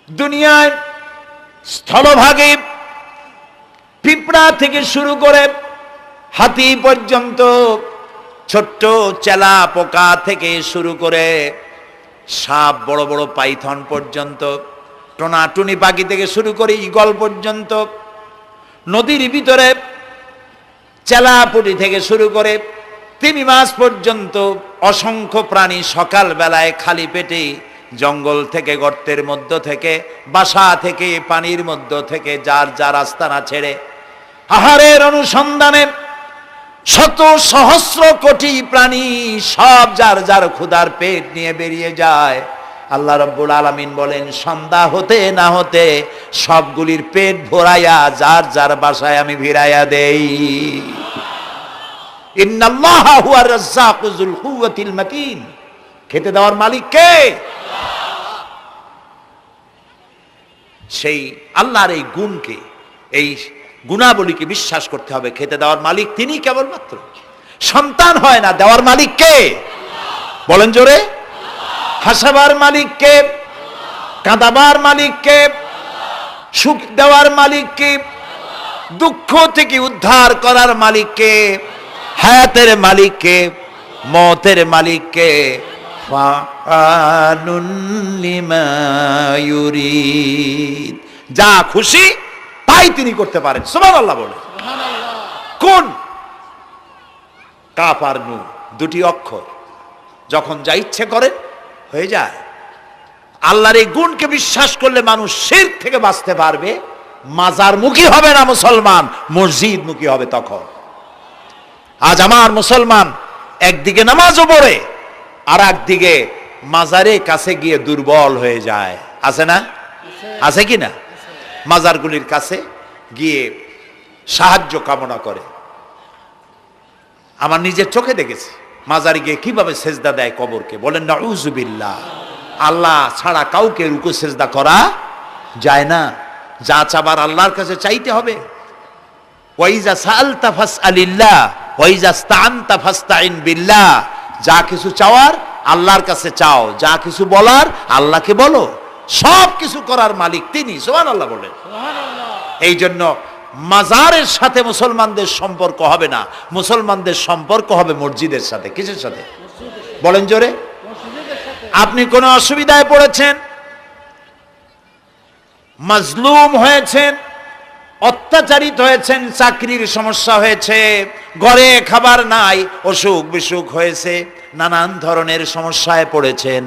দুনিয়ায় স্থলভাগে পিঁপড়া থেকে শুরু করে হাতি পর্যন্ত, ছোট্ট চেলা পোকা থেকে শুরু করে সাপ, বড় বড় পাইথন পর্যন্ত, টোনাটুনি পাখি থেকে শুরু করে ঈগল পর্যন্ত, নদীর ভিতরে চেলাপুটি থেকে শুরু করে তিমি মাছ পর্যন্ত অসংখ্য প্রাণী সকাল বেলায় খালি পেটে জঙ্গল থেকে, গর্তের মধ্য থেকে, বাসা থেকে, পানির মধ্য থেকে যার যার আস্তানা ছেড়ে আহারের অনুসন্ধানে শত সহস্র কোটি প্রাণী সব যার যার ক্ষুধার পেট নিয়ে বেরিয়ে যায়। আল্লাহ রাব্বুল আলামিন বলেন, সন্ধ্যা হতে না হতে সবগুলির পেট ভরাইয়া যার যার বাসায় আমি ভিড়াইয়া দেই। ইন্নাল্লাহা হুয়ার রাজ্জাকু যুল কুওয়াতিল মাতিন। খেতে দেওয়ার মালিক কে? সেই আল্লাহর এই গুণকে, এই গুণাবলীকে বিশ্বাস করতে হবে। খেতে দেওয়ার মালিক তিনি কেবলমাত্র। সন্তান হয় না, দেওয়ার মালিক কে? বলেন জোরে। হাসাবার মালিক কে? কাঁদাবার মালিক কে? সুখ দেওয়ার মালিক কে? দুঃখ থেকে উদ্ধার করার মালিক কে? হায়াতের মালিক কে? মওতের মালিক কে? ফাআলুন লিমা ইউরিদ। যা খুশি তাই তিনি করতে পারেন। সুবহানাল্লাহ বলে। কোন? কাফ আর নুন, দুটি অক্ষর। যখন যা ইচ্ছে করেন হয়ে যায়। আল্লাহর এই গুণকে বিশ্বাস করলে মানুষ শিরক থেকে বাঁচতে পারবে। মাজার মুখী হবে না মুসলমান, মসজিদ মুখী হবে তখন। আজ আমার মুসলমান একদিকে নামাজও পড়ে আর একদিকে মাজারের কাছে গিয়ে দুর্বল হয়ে যায়। আছে না? আছে কি না? মাজারগুলির কাছে গিয়ে সাহায্য কামনা করে। আমার নিজের চোখে দেখেছি মাজারে গিয়ে কিভাবে সেজদা দেয় কবরকে। বলেন নাউযুবিল্লাহ। আল্লাহ ছাড়া কাউকে রুকু সেজদা করা যায় না। যা চাবার আল্লাহর কাছে চাইতে হবে। ওয়াইজা সাআলতা ফাসআলিল্লাহ ওয়াইজা ইসতাআনতা ফাসতাইন বিল্লাহ। যা কিছু চাওয়ার আল্লাহর কাছে চাও, যা কিছু বলার আল্লাহকে বলো। সব কিছু করার মালিক তিনি। সুবহানাল্লাহ বলেন। এই জন্য মাজারের সাথে মুসলমানদের সম্পর্ক হবে না, মুসলমানদের সম্পর্ক হবে মসজিদের সাথে। কিসের সাথে? বলেন জোরে। আপনি কোন অসুবিধায় পড়েছেন, মাজলুম হয়েছেন, অত্যাচারিত হয়েছেন, চাকরির সমস্যা হয়েছে, ঘরে খাবার নাই, অসুখ বিসুখ হয়েছে, নানান ধরনের সমস্যায় পড়েছেন,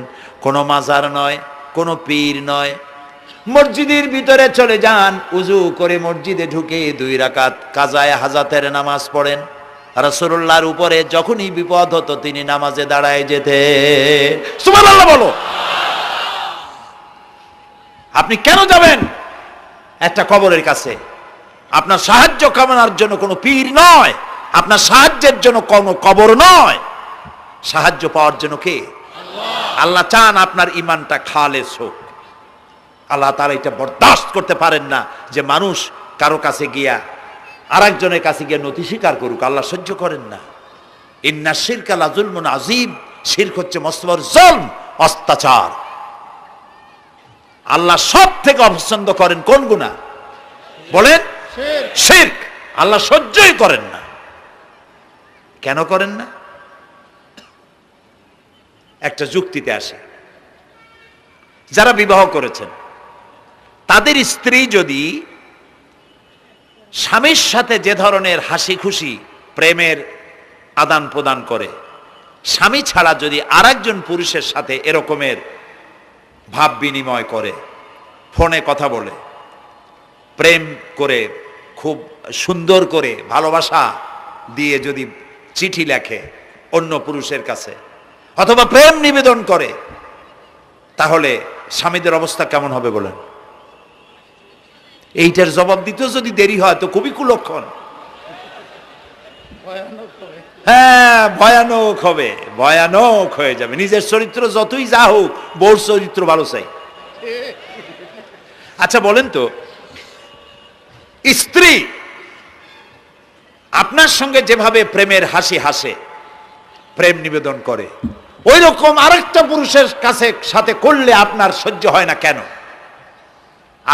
কোনো মাজার নয়, কোনো পীর নয়, মসজিদের ভিতরে চলে যান, উজু করে মসজিদে ঢুকে 2 রাকাত কাজায়ে হাজাতের নামাজ পড়েন। রাসূলুল্লাহর উপরে যখনই বিপদ হতো তিনি নামাজে দাঁড়ায় যেতেন। সুবহানাল্লাহ বলো। আপনি কেন যাবেন একটা কবরের কাছে? আপনার সাহায্য কামনার জন্য কোনো পীর নয়, আপনার সাহায্যের জন্য কোনো কবর নয়। সাহায্য পাওয়ার জন্য কে? আল্লাহ চান আপনার ঈমানটা খালেস হোক। আল্লাহ তাআলা এটা বরদাস্ত করতে পারেন না যে মানুষ কারো কাছে গিয়া আরেকজনের কাছে গিয়ে নথি স্বীকার করুক। আল্লাহ সহ্য করেন না। ইন্না শিরকা লাযুলমুন আযীম। শিরক হচ্ছে মস্ত বড় জুলম, অত্যাচার। আল্লাহ সব থেকে অপছন্দ করেন কোন গুনাহ? বলেন শিরক। আল্লাহ সহ্যই করেন না। কেন করেন না? একটা যুক্তিতে আসে। যারা বিবাহ করেছেন তাদের স্ত্রী যদি স্বামীর সাথে যে ধরনের হাসি খুশি প্রেমের আদান প্রদান করে, স্বামী ছাড়া যদি আরেকজন পুরুষের সাথে এরকমের ভাব বিনিময় করে, ফোনে কথা বলে, প্রেম করে, খুব সুন্দর করে ভালোবাসা দিয়ে যদি চিঠি লেখে অন্য পুরুষের কাছে, অথবা প্রেম নিবেদন করে, তাহলে স্বামীদের অবস্থা কেমন হবে বলেন? এইটার জবাব দিতেও যদি দেরি হয় তো খুবই কুলক্ষণ। হ্যাঁ, ভয়ানক হবে, ভয়ানক হয়ে যাবে। নিজের চরিত্র যতই যা হোক, বউর চরিত্র ভালো চাই। আচ্ছা বলেন তো, স্ত্রী আপনার সঙ্গে যেভাবে প্রেমের হাসি হাসে, প্রেম নিবেদন করে, ওই রকম আরেকটা পুরুষের কাছে সাথে করলে আপনার সহ্য হয় না কেন?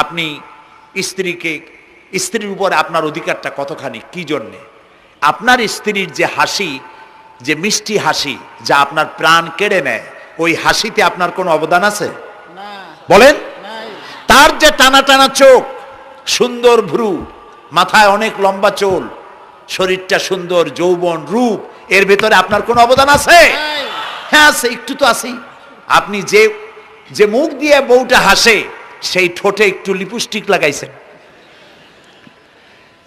আপনি স্ত্রীর উপরে আপনার অধিকারটা কতখানি, কি জন্যে? আপনার স্ত্রীর যে হাসি, যে মিষ্টি হাসি, যা আপনার প্রাণ কেড়ে নেয়, ওই হাসিতে আপনার কোনো অবদান আছে? বলেন। তার যে টানা টানা চোখ, সুন্দর ভ্রু, মাথায় অনেক লম্বা চুল, শরীরটা সুন্দর, যৌবন, রূপ, এর ভেতরে আপনার কোনো অবদান আছে? হ্যাঁ আছে, একটু তো আছেই। আপনি যে মুখ দিয়ে বউটা হাসে, সেই ঠোঁটে একটু লিপস্টিক লাগাইছেন।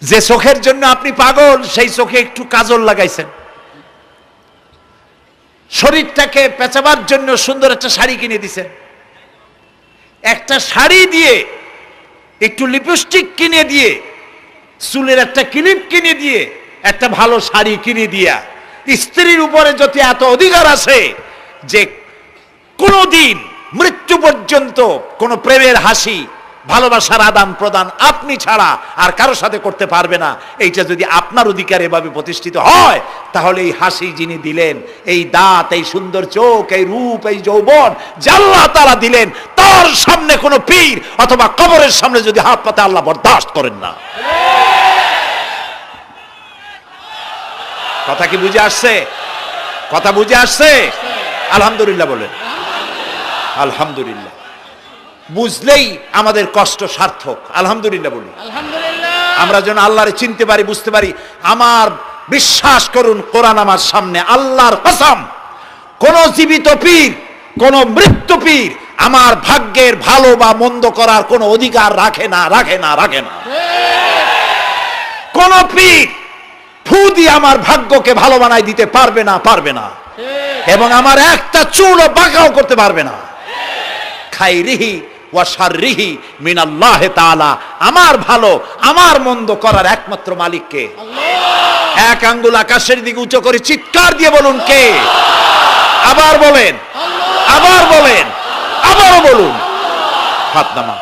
যে চোখের জন্য আপনি পাগল, সেই চোখে একটু কাজল লাগাইছেন। শরীরটাকে পেঁচাবার জন্য সুন্দর একটা শাড়ি কিনে দিছেন। একটা শাড়ি দিয়ে, একটু লিপস্টিক কিনে দিয়ে, চুলের একটা ক্লিপ কিনে দিয়ে, একটা ভালো শাড়ি কিনে দিয়া স্ত্রীর উপরে যদি এত অধিকার আছে যে কোনদিন মৃত্যু পর্যন্ত কোন প্রেমের হাসি, ভালোবাসার আদান প্রদান আপনি ছাড়া আর কারো সাথে করতে পারবে না, এইটা যদি আপনার অধিকার এভাবে প্রতিষ্ঠিত হয়, তাহলে এই হাসি যিনি দিলেন, এই দাঁত, এই সুন্দর চোখ, এই রূপ, এই যৌবন যা আল্লাহ তাআলা দিলেন, তার সামনে কোনো পীর অথবা কবরের সামনে যদি হাত পাতে, আল্লাহ বরদাস্ত করেন না। কথা কি বুঝে আসছে? কথা বুঝে আসছে? আলহামদুলিল্লাহ বলেন। আলহামদুলিল্লাহ। বুঝলেই আমাদের কষ্ট সার্থক। আলহামদুলিল্লাহ বলি। আমরা যেন আল্লাহরে চিনতে পারি, বুঝতে পারি। আমার বিশ্বাস করুন, কোরআন আমার সামনে, আল্লাহর কসম, কোন জীবিত পীর, কোন মৃত্যু পীর আমার ভাগ্যের ভালো বা মন্দ করার কোন অধিকার রাখে না, রাখে না, রাখে না। কোন পীর ফু দিয়ে আমার ভাগ্যকে ভালো বানাই দিতে পারবে না, পারবে না, এবং আমার একটা চুলও বাঁকাও করতে পারবে না। খাইরিহি ওয়া শাররিহি মিনাল্লাহি তাআলা। আমার ভালো, আমার মন্দ করার একমাত্র মালিক কে? আল্লাহ। এক আঙ্গুল আকাশের দিকে উঁচু করে চিৎকার দিয়ে বলুন, কে? আবার বলেন, আবার বলেন, আবারও বলুন। হাত নামা।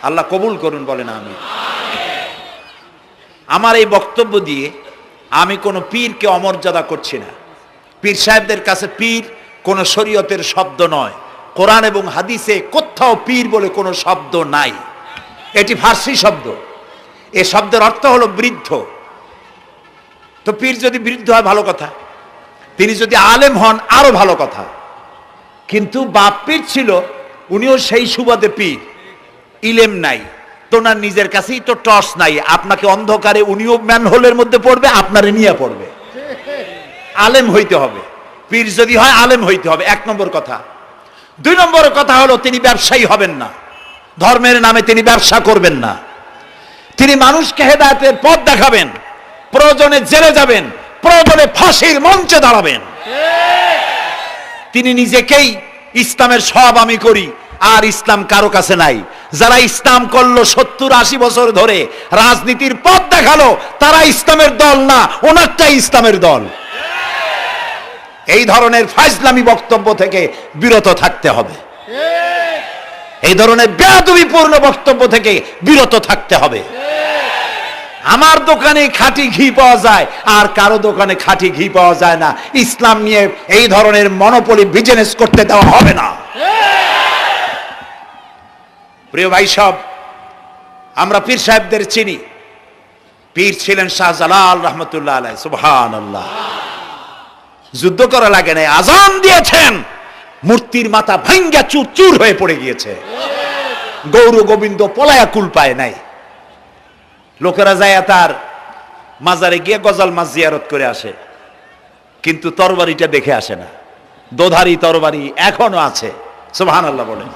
আল্লাহ কবুল করুন, বলেন আমিন। আমার এই বক্তব্য দিয়ে আমি কোনো পীরকে অমর্যাদা করছি না। পীর সাহেবদের কাছে পীর কোনো শরীয়তের শব্দ নয়। কোরআন এবং হাদিসে কোথাও পীর বলে কোনো শব্দ নাই। এটি ফার্সি শব্দ। এ শব্দের অর্থ হলো বৃদ্ধ। তো পীর যদি বৃদ্ধ হয় ভালো কথা, তিনি যদি আলেম হন আরো ভালো কথা। কিন্তু বাপ পীর ছিল, উনিও সেই সুবাদে পীর। ইলেম নাই, তোনার নিজের কাছেই তো টর্চ নাই। আপনাকে অন্ধকারে উনিও ম্যানহোলের মধ্যে পড়বে, আপনারে নিয়ে পড়বে। আলেম হইতে হবে। পীর যদি হয় আলেম হইতে হবে, এক নম্বর কথা। দুই নম্বর কথা হলো, তিনি ব্যবসায়ী হবেন না। ধর্মের নামে তিনি ব্যবসা করবেন না। তিনি মানুষকে হেদায়েতের পথ দেখাবেন। প্রয়োজনে জেলে যাবেন, প্রয়োজনে ফাঁসির মঞ্চে দাঁড়াবেন। তিনি নিজেকেই ইসলামের সব আমি করি, আর ইসলাম কারো কাছে নাই। যারা ইসলাম করলো 70-80 বছর ধরে, রাজনীতির পথ দেখালো, তারা ইসলামের দল না, ওনারটাই ইসলামের দল। এই ধরনের ফাজলামি বক্তব্য থেকে বিরত থাকতে হবে। এই ধরনের বেয়াদবিপূর্ণ বক্তব্য থেকে বিরত থাকতে হবে। আমার দোকানে খাঁটি ঘি পাওয়া যায়, আর কারো দোকানে খাঁটি ঘি পাওয়া যায় না। ইসলাম নিয়ে এই ধরনের মনোপলি বিজনেস করতে দেওয়া হবে না। প্রিয় ভাই সব, আমরা পীর সাহেবদের চিনি। পীর ছিলেন শাহজালাল রহমতুল্লাহ আলাইহি। সুবহানাল্লাহ। যুদ্ধ করা লাগে নাই, আজান দিয়েছেন, মূর্তির মাথা ভাঙ্গা চুর চুর হয়ে পড়ে গিয়েছে। গৌর গোবিন্দ পলায়া কুল পায় নাই। লোকেরা যায় তার মাজারে গিয়ে গজাল মাছ জিয়ারত করে আসে, কিন্তু তরবারিটা দেখে আসে না। দোধারি তরবারি এখনো আছে। সুবহানাল্লাহ বলেন।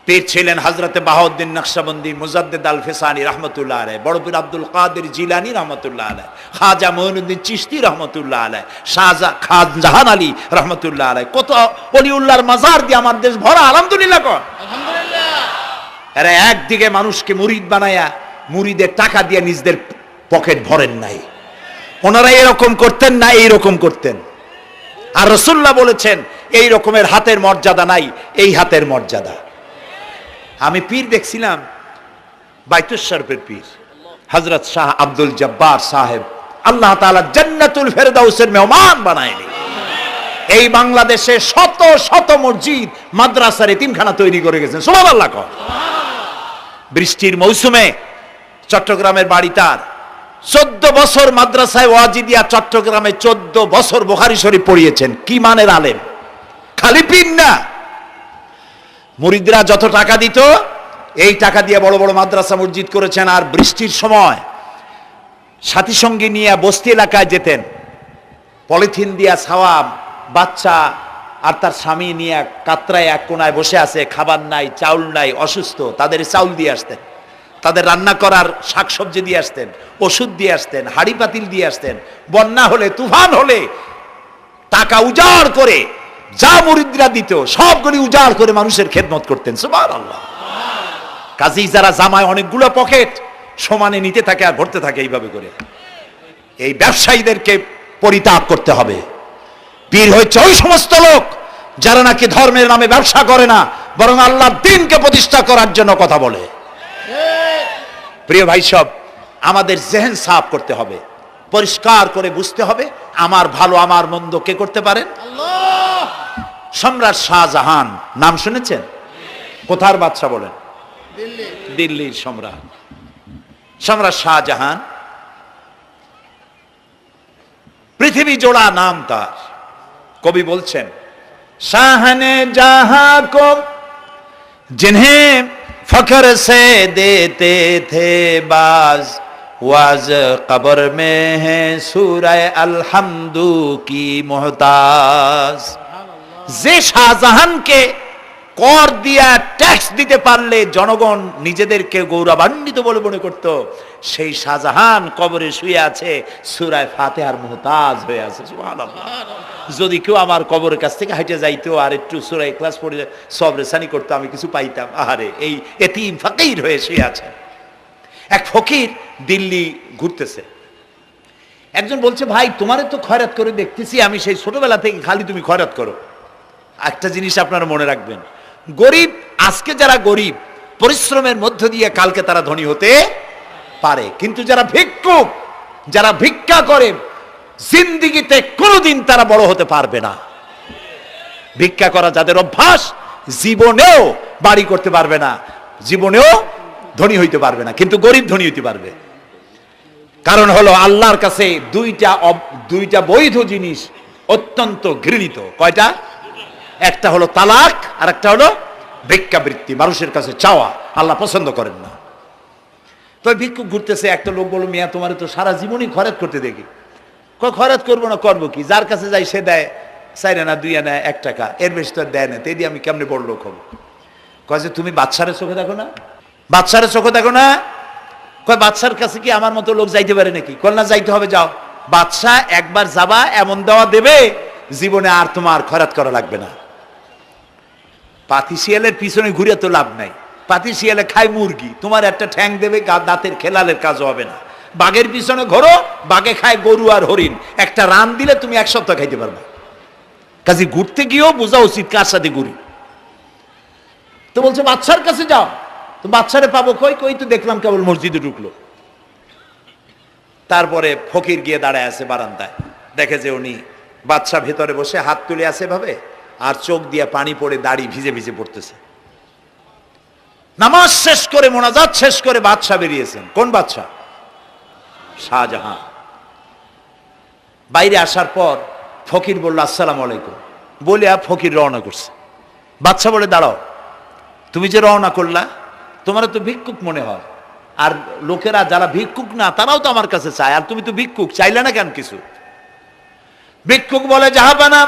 পীর ছিলেন হযরতে বাহাউদ্দিন নকশবন্দি, মুজাদ্দিদ আল ফিসানি রহমতুল্লাহ আলাইহি, বড় পীর আব্দুল কাদের জিলানী রহমতুল্লাহ আলাইহি, খাজা মঈনুদ্দিন চিশতি রহমতুল্লাহ আলাইহি, শাহজাহান আলী রহমতুল্লাহ আলাইহি। কত ওলিউল্লাহর মাজার দিয়ে আমার দেশ ভরা। আলহামদুলিল্লাহ কর। আলহামদুলিল্লাহ। এরা একদিকে মানুষকে মুরিদ বানায়া মুরিদের টাকা দিয়ে নিজেদের পকেট ভরেন নাই। ওনারা এরকম করতেন না, এইরকম করতেন। আর রাসূলুল্লাহ বলেছেন, এই রকমের হাতের মর্যাদা নাই, এই হাতের মর্যাদা। আমি পীর দেখছিলাম, বাইতুল শরফের পীর হযরত শাহ আব্দুল জব্বার সাহেব, আল্লাহ তাআলা জান্নাতুল ফেরদাউসের মেহমান বানায়নি। এই বাংলাদেশে শত শত মসজিদ, মাদ্রাসার এতিমখানা তৈরি করে গেছেন। সুবহানাল্লাহ। বৃষ্টির মৌসুমে চট্টগ্রামের বাড়ি তার, 14 বছর মাদ্রাসায় ওয়াজিদিয়া চট্টগ্রামে 14 বছর বুখারী শরীফ পড়িয়েছেন। কি মানের আলেম, খালি পীর না। মুরিদরা যত টাকা দিত এই টাকা দিয়ে বড় বড় মাদ্রাসা মসজিদ করেছেন। আর বৃষ্টির সময় সাথী সঙ্গী নিয়ে বস্তি এলাকায় যেতেন, পলিথিন দিয়া ছাওয়া, বাচ্চা আর তার স্বামী নিয়ে কাতরায় এক কোনায় বসে আছে, খাবার নাই, চাউল নাই, অসুস্থ, তাদের চাউল দিয়ে আসতেন, তাদের রান্না করার শাকসবজি দিয়ে আসতেন, ওষুধ দিয়ে আসতেন, হাড়ি পাতিল দিয়ে আসতেন। বন্যা হলে, তুফান হলে টাকা উজাড় করে যা মুরিদরা দিত সবগুলি উজাড় করে মানুষের খেদমত করতেন। সুবহানাল্লাহ। কাজী যারা জামায় অনেকগুলো পকেট সমানে নিতে থাকে আর ভরতে থাকে এইভাবে করে, এই ব্যবসায়ীদেরকে পরিত্যাগ করতে হবে। পীর হচ্ছে ওই সমস্ত লোক যারা নাকি ধর্মের নামে ব্যবসা করে না, বরং আল্লাহর দ্বীনকে প্রতিষ্ঠা করার জন্য কথা বলে। প্রিয় ভাই সব, আমাদের জেহেন সাফ করতে হবে, পরিষ্কার করে বুঝতে হবে আমার ভালো আমার মন্দ কে করতে পারেন? আল্লাহ। সম্রাট শাহজাহান নাম শুনেছেন? কোথার বাদশা বলেন? দিল্লির সম্রাট। সম্রাট শাহজাহান পৃথিবী জোড়া নাম তার। কবি বলছেন, শাহনে জাহাं को जिन्हें फख्र से देते थे बाज, वाज कब्र में है सूरह अलहम्दु की मोहताज। যে শাহজাহানকে কর দিয়া ট্যাক্স দিতে পারলে জনগণ নিজেদেরকে গৌরবান্বিত বলে মনে করত, সেই শাহজাহান কবরে শুয়ে আছে, সূরা ফাতিহার মুহতাজ হয়ে আছে। সুবহানাল্লাহ। যদি কেউ আমার কবরের কাছ থেকে হেঁটে যাইতো আর একটু সূরা ইখলাস পড়ে সবরে সানি করতো, আমি কিছু পাইতাম। আহারে, এই এতিম ফকির হয়ে শুয়ে আছে। এক ফকির দিল্লি ঘুরতেছে, একজন বলছে, ভাই তোমারে তো খয়রাত করে দেখতেছি আমি সেই ছোটবেলা থেকে, খালি তুমি খয়রাত করো। একটা জিনিস আপনারা মনে রাখবেন, গরিব, আজকে যারা গরিব পরিশ্রমের মধ্য দিয়ে কালকে তারা ধনী হতে পারে, কিন্তু যারা ভিক্ষুক, যারা ভিক্ষা করে, জিন্দেগিতে কোনোদিন তারা বড় হতে পারবে না। ভিক্ষা করা যাদের অভ্যাস, জীবনেও বাড়ি করতে পারবে না, জীবনেও ধনী হইতে পারবে না, কিন্তু গরিব ধনী হইতে পারবে। কারণ হলো আল্লাহর কাছে দুইটা বৈধ জিনিস অত্যন্ত ঘৃণিত। কয়টা? একটা হলো তালাক, আর একটা হলো ভিক্ষাবৃত্তি, মানুষের কাছে চাওয়া। আল্লাহ পছন্দ করেন না। তো ভিক্ষুক ঘুরতেছে, একটা লোক বলল, মিয়া তোমার তো সারা জীবনই খয়রাত করতে দেখি। খয়রাত করবো না, করবো কি? যার কাছে যাই সে দেয় 4 আনা 2 আনা 1 টাকা, এর বেশি তো দেয় না, তে দিয়ে আমি কেমনে বড় লোক হবো? কয় যে তুমি বাদশারে চোখে দেখো না, বাদশারে চোখে দেখো না। কয় বাদশার কাছে কি আমার মতো লোক যাইতে পারে নাকি? কল না, যাইতে হবে, যাও। বাদশা একবার যাবা, এমন দেওয়া দেবে জীবনে আর তোমার খয়রাত করা লাগবে না। পাতি শিয়ালের পিছনে ঘুরে তো লাভ নাই, পাতি শিয়ালে খায় মুরগি, তোমার একটা ঠ্যাং দেবে, দাঁতের খেলালের কাজও হবে না। বাঘের পিছনে ঘোরো, বাঘে খায় গরু আর হরিণ, একটা রান দিলে তুমি 1 সপ্তাহ খাইতে পারবে। কাজে ঘুরতে গিয়েও বোঝা উচিত কার সাথে ঘুরি। তো বলছে বাদশার কাছে যাও। তো বাদশারে পাবো কই? কই তো দেখলাম কেবল মসজিদে ঢুকলো। তারপরে ফকির গিয়ে দাঁড়ায় আছে বারান্দায়, দেখে যে উনি বাদশা ভেতরে বসে হাত তুলে আছে ভাবে, আর চোখ দিয়ে পানি পড়ে দাড়ি ভিজে ভিজে পড়তেছে। নামাজ শেষ করে, মোনাজাত শেষ করে বাদশা বেরিয়েছেন। কোন বাদশা? শাহজাহান। বাইরে আসার পর ফকির বলল, আসসালামু আলাইকুম বলে ফকির রওনা করছে। বাদশা বলে, দাঁড়াও, তুমি যে রওনা করলা, তোমার তো ভিক্ষুক মনে হয়, আর লোকেরা যারা ভিক্ষুক না তারাও তো আমার কাছে চায়, আর তুমি তো ভিক্ষুক, চাইলে না কেন কিছু? ভিক্ষুক বলে, জাহাপানা,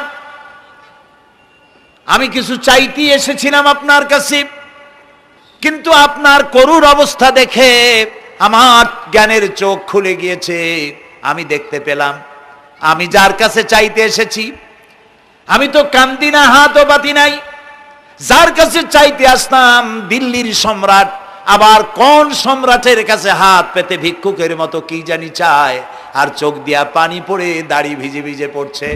আমি কিছু চাইতে এসেছিলাম আপনার কাছে, কিন্তু আপনার করুণ অবস্থা দেখে আমার জ্ঞানের চোখ খুলে গিয়েছে। আমি দেখতে পেলাম আমি যার কাছে চাইতে এসেছি, আমি তো কান্দি না, হাতও পাতি নাই। যার কাছে চাইতে আসতাম দিল্লির সম্রাট, আবার কোন সম্রাটের কাছে হাত পেতে ভিক্ষুকের মতো কি জানি চায়, আর চোখ দিয়া পানি পড়ে দাড়ি ভিজে ভিজে পড়ছে।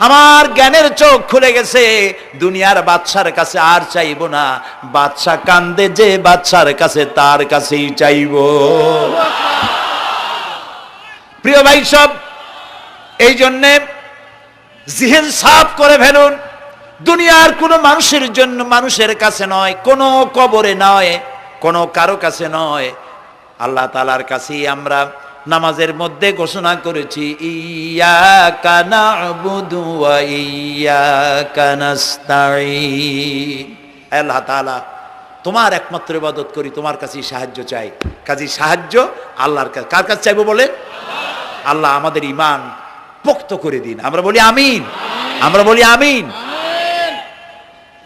আমার জ্ঞানের চোখ খুলে গেছে, দুনিয়ার বাদশার কাছে আর চাইবো না। বাদশা কান্দে যে বাদশার কাছে, তার কাছেই চাইবো। প্রিয় ভাই সব, এই জন্যে জিহেন সাফ করে ফেলুন। দুনিয়ার কোন মানুষের জন্য, মানুষের কাছে নয়, কোন কবরে নয়, কোনো কারো কাছে নয়, আল্লাহ তাআলার কাছেই আমরা নামাজের মধ্যে ঘোষণা করেছি, ইয়্যাকা না'বুদু ওয়া ইয়্যাকা নাস্তাঈন। আল্লাহ তাআলা তোমার একমাত্র ইবাদত করি, তোমার কাছেই সাহায্য চাই। কাজী সাহায্য আল্লাহর কাছে। কার কাছে চাইবো বলে? আল্লাহ আমাদের ঈমান পোক্ত করে দিন। আমরা বলি আমিন, আমরা বলি আমিন।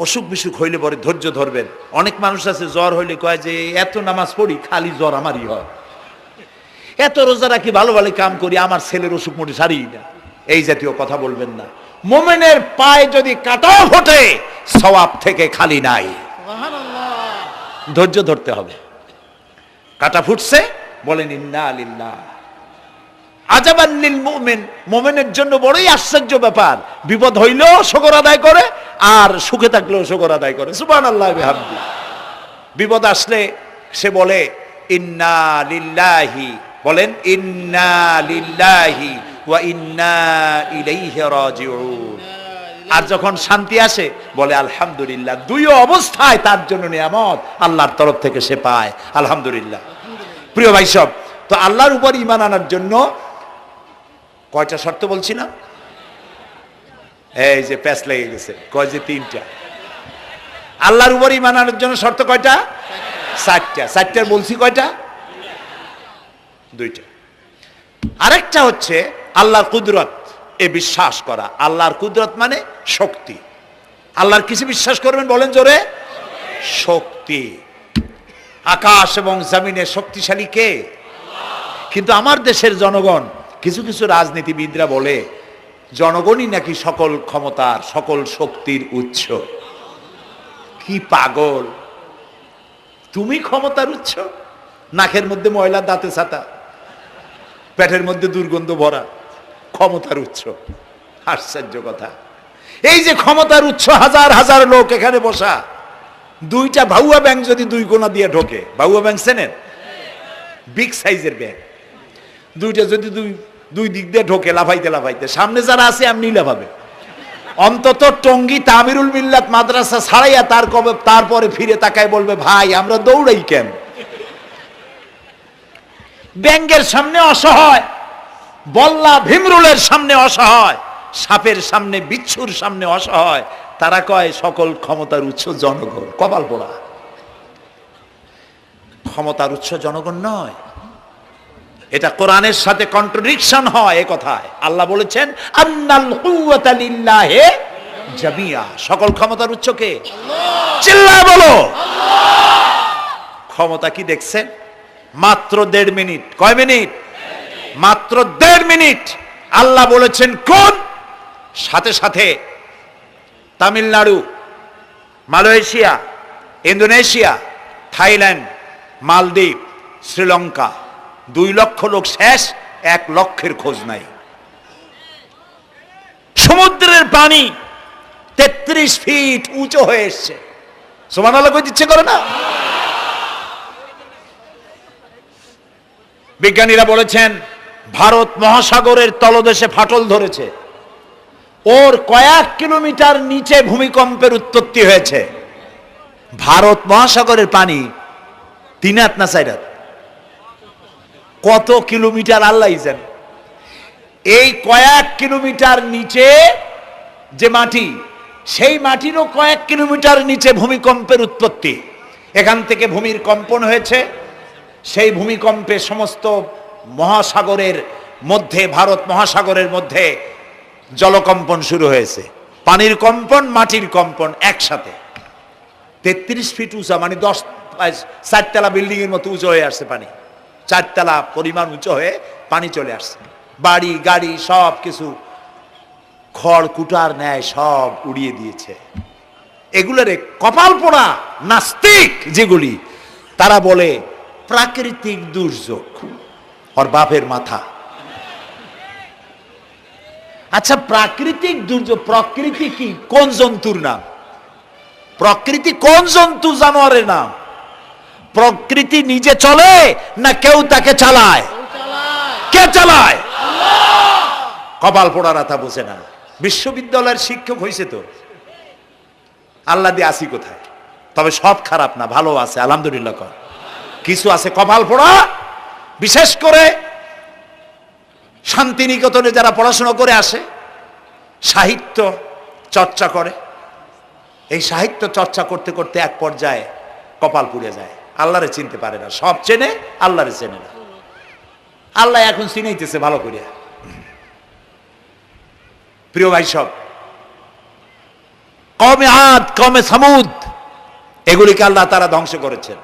অসুখ বিসুখ হইলে পরে ধৈর্য ধরবেন। অনেক মানুষ আছে জ্বর হইলে কয় যে এত নামাজ পড়ি খালি জ্বর আমারই হয়, এত রোজা রাখি, ভালো ভালো কাম করি, আমার ছেলের অসুখ মোটে সারি না। এই জাতীয় কথা বলবেন না। মুমিনের পায়ে যদি কাঁটাও ফোটে সওয়াব থেকে খালি নাই, ধৈর্য ধরতে হবে। কাঁটা ফুটছে বলেন ইন্না লিল্লাহ। আজাবান লিল মুমিন, মুমিনের জন্য বড়ই আশ্চর্য ব্যাপার, বিপদ হইলেও শুকর আদায় করে আর সুখে থাকলেও শুকর আদায় করে। সুবহানাল্লাহ বিহামদি। বিপদ আসলে সে বলে ইন্না লিল্লাহি, বলেন ইন্না লিল্লাহি ওয়া ইন্না ইলাইহি রাজিউন। আর যখন শান্তি আসে বলে আলহামদুলিল্লাহ। দুই অবস্থায় তার জন্য নিয়ামত আল্লাহর তরফ থেকে সে পায়, আলহামদুলিল্লাহ। প্রিয় ভাই সব, তো আল্লাহর উপর ঈমান আনার জন্য কয়টা শর্ত বলছিলাম? এই যে প্যাচ লেগে গেছে, কয় যে 3টা। আল্লাহর উপর ঈমান আনার জন্য শর্ত কয়টা? 4টা। 4টার বলছি কয়টা? 2টা। আরেকটা হচ্ছে আল্লাহর কুদরত, এ বিশ্বাস করা। আল্লাহর কুদরত মানে শক্তি। আল্লাহর কিছু বিশ্বাস করবেন বলেন জোরে? শক্তি। আকাশ এবং জমিনের শক্তিশালী কে? কিন্তু আমার দেশের জনগণ, কিছু কিছু রাজনীতিবিদরা বলে জনগণই নাকি সকল ক্ষমতার, সকল শক্তির উৎস। কি পাগল! তুমি ক্ষমতার উৎস? নাকের মধ্যে ময়লা, দাঁতে ছাতা, পেটের মধ্যে দুর্গন্ধ ভরা, ক্ষমতার উৎস। আশ্চর্য কথা। এই যে ক্ষমতার উৎস, হাজার হাজার লোক এখানে বসা, 2টা ভাউয়া ব্যাংক যদি 2 কোণা দিয়ে ঢোকে, ভাউয়া ব্যাংক চেনেন? বিগ সাইজের ব্যাংক, 2টা যদি দুই দিক দিয়ে ঢোকে লাফাইতে লাফাইতে, সামনে যারা আছে এমনি লাফাবে। অন্তত টঙ্গী তামিরুল মিল্লাত মাদ্রাসা ছাড়াইয়া তারপরে ফিরে তাকায় বলবে ভাই আমরা দৌড়াই কেন? ব্যাংকের সামনে অসহায়, বল্লা ভীমরুলের সামনে অসহায়, সাপের সামনে, বিচ্ছুর সামনে অসহায়, তারা কয় সকল ক্ষমতার উৎস জনগণ। কপাল পোড়া। ক্ষমতার উৎস জনগণ নয়, এটা কোরআনের সাথে কন্ট্রাডিকশন হয় এ কথায়। আল্লাহ বলেছেন আন্নাল কুওয়াতা লিল্লাহি জামিয়া, সকল ক্ষমতার উৎস কে? চিল্লায় বলো আল্লাহ। ক্ষমতা কি দেখছেন? মাত্র 1.5 মিনিট। কয় মিনিট? মাত্র 1.5 মিনিট। আল্লাহ বলেছেন কোন? সাথে সাথে তামিলনাড়ু, মালয়েশিয়া, ইন্দোনেশিয়া, থাইল্যান্ড, মালদ্বীপ, শ্রীলঙ্কা, 2 লক্ষ লোক শেষ, 1 লক্ষের খোঁজ নাই। সমুদ্রের পানি 33 ফিট উঁচু হয়ে এসছে। সুবহানাল্লাহ কই দিচ্ছে করে না? বিজ্ঞানীরা বলেছেন ভারত মহাসাগরের তলদেশে ফাটল ধরেছে, ওর কয়েক কিলোমিটার নিচে ভূমিকম্পের উৎপত্তি হয়েছে। ভারত মহাসাগরের পানি 3 হাত না 4 হাত, কত কিলোমিটার আল্লাহই জানে। এই কয়েক কিলোমিটার নিচে যে মাটি, সেই মাটিরও কয়েক কিলোমিটার নিচে ভূমিকম্পের উৎপত্তি। এখান থেকে ভূমির কম্পন হয়েছে, সেই ভূমিকম্পে সমস্ত মহাসাগরের মধ্যে, ভারত মহাসাগরের মধ্যে জলকম্পন শুরু হয়েছে। পানির কম্পন, মাটির কম্পন একসাথে। 33 ফিট উঁচা, মানে 4 তলা বিল্ডিং এর মতো উঁচু হয়ে আসছে পানি। 4 তলা পরিমাণ উঁচু হয়ে পানি চলে আসছে। বাড়ি গাড়ি সব কিছু খড় কুটার ন্যায় সব উড়িয়ে দিয়েছে। এগুলোরে কপাল পোড়া নাস্তিক যেগুলি, তারা বলে প্রাকৃতিক দুর্যোগ। ওর বাপের মাথা। আচ্ছা প্রাকৃতিক দুর্যোগ, প্রকৃতি কি? কোন জন্তুর নাম? প্রকৃতি কোন জন্তু জানোয়ারের নাম? প্রকৃতি নিজে চলে না কেউ তাকে চালায়? কে চালায়? কপাল পোড়ারা তা বোঝে না। বিশ্ববিদ্যালয়ের শিক্ষক হয়েছে তো, আল্লাহ দিয়ে আসি কোথায়? তবে সব খারাপ না, ভালো আছে, আলহামদুলিল্লাহ কর। কিছু আছে কপাল পোড়া। বিশেষ করে শান্তিনিকেতনে যারা পড়াশোনা করে আসে, সাহিত্য চর্চা করে, এই সাহিত্য চর্চা করতে করতে এক পর্যায়ে কপাল পুড়ে যায়, আল্লাহরে চিনতে পারে না। সব চেনে, আল্লাহরে চেনে না। আল্লাহ এখন চিনাইতেছে ভালো করিয়া। প্রিয় ভাই, সব কওমে আদ, কওমে সামুদ, এগুলিকে আল্লাহ তারা ধ্বংস করেছেন।